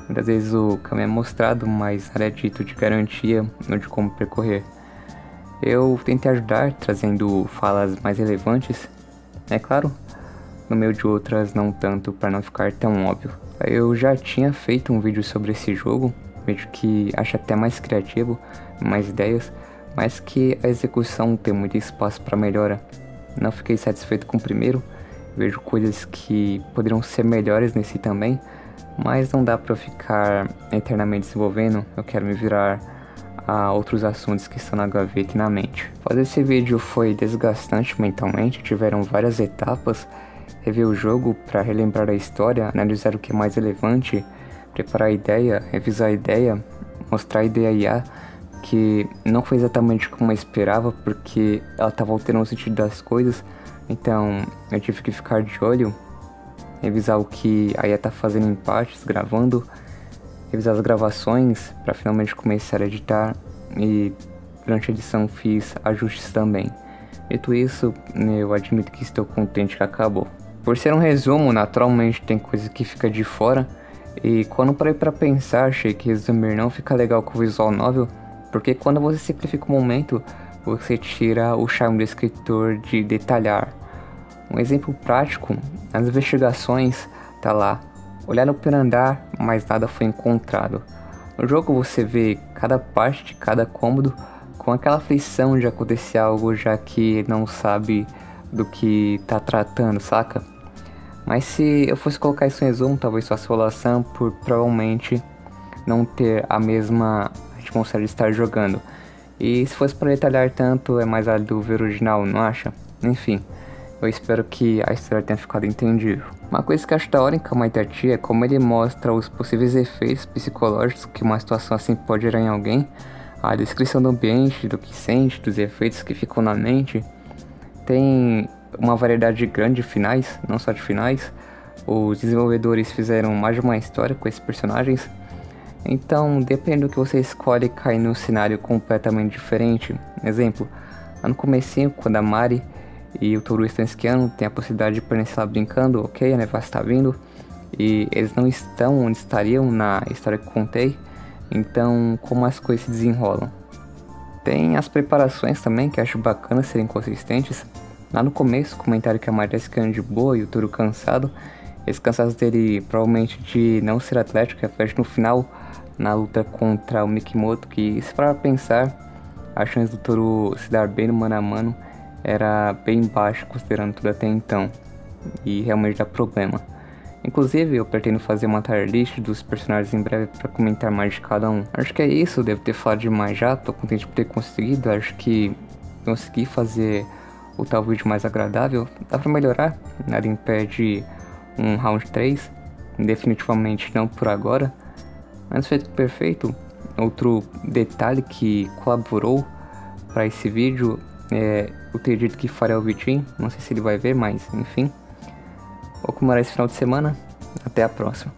Muitas vezes o caminho é mostrado, mas nada é dito de garantia ou de como percorrer. Eu tentei ajudar, trazendo falas mais relevantes, é claro, no meio de outras não tanto, para não ficar tão óbvio. Eu já tinha feito um vídeo sobre esse jogo, vídeo que acho até mais criativo, mais ideias, mas que a execução tem muito espaço para melhora. Não fiquei satisfeito com o primeiro, vejo coisas que poderiam ser melhores nesse também, mas não dá para ficar eternamente desenvolvendo. Eu quero me virar a outros assuntos que estão na gaveta e na mente. Fazer esse vídeo foi desgastante mentalmente, tiveram várias etapas, rever o jogo para relembrar a história, analisar o que é mais relevante, preparar a ideia, revisar a ideia, mostrar a ideia IA, que não foi exatamente como eu esperava, porque ela estava alterando o sentido das coisas, então eu tive que ficar de olho, revisar o que a IA tá fazendo em partes, gravando, revisar as gravações para finalmente começar a editar, e durante a edição fiz ajustes também. Dito isso, eu admito que estou contente que acabou. Por ser um resumo, naturalmente tem coisa que fica de fora, e quando parei para pensar, achei que resumir não fica legal com o visual novel, porque quando você simplifica o momento, você tira o charme do escritor de detalhar. Um exemplo prático, nas investigações, tá lá, olharam pelo andar, mas nada foi encontrado. No jogo você vê cada parte de cada cômodo com aquela aflição de acontecer algo, já que não sabe do que tá tratando, saca? Mas se eu fosse colocar isso em resumo, talvez fosse enrolação por provavelmente não ter a mesma atmosfera de estar jogando. E se fosse para detalhar tanto, é mais válido ver o original, não acha? Enfim, eu espero que a história tenha ficado entendível. Uma coisa que acho da hora em Kamaitachi é como ele mostra os possíveis efeitos psicológicos que uma situação assim pode gerar em alguém, a descrição do ambiente, do que sente, dos efeitos que ficam na mente. Tem uma variedade grande de finais, não só de finais. Os desenvolvedores fizeram mais de uma história com esses personagens, então depende do que você escolhe, cair num cenário completamente diferente. Exemplo, lá no comecinho, quando a Mari e o Toru estão esquiando, tem a possibilidade de permanecer lá brincando, ok, a nevasca está vindo, e eles não estão onde estariam na história que contei, então como as coisas se desenrolam. Tem as preparações também, que acho bacana serem consistentes. Lá no começo, o comentário que a Mari está esquiando de boa e o Toru cansado, eles cansados dele provavelmente de não ser atlético, reflete no final, na luta contra o Mikimoto, que se parar pra pensar, a chance do Toru se dar bem no mano a mano era bem baixa considerando tudo até então, e realmente dá problema. Inclusive eu pretendo fazer uma tier list dos personagens em breve para comentar mais de cada um. Acho que é isso, devo ter falado demais já, tô contente por ter conseguido, acho que consegui fazer o tal vídeo mais agradável. Dá pra melhorar, nada impede um round 3, definitivamente não por agora, mas feito perfeito. Outro detalhe que colaborou para esse vídeo é o ter dito que faria o Vitinho, não sei se ele vai ver, mas enfim. Vou comemorar esse final de semana, até a próxima.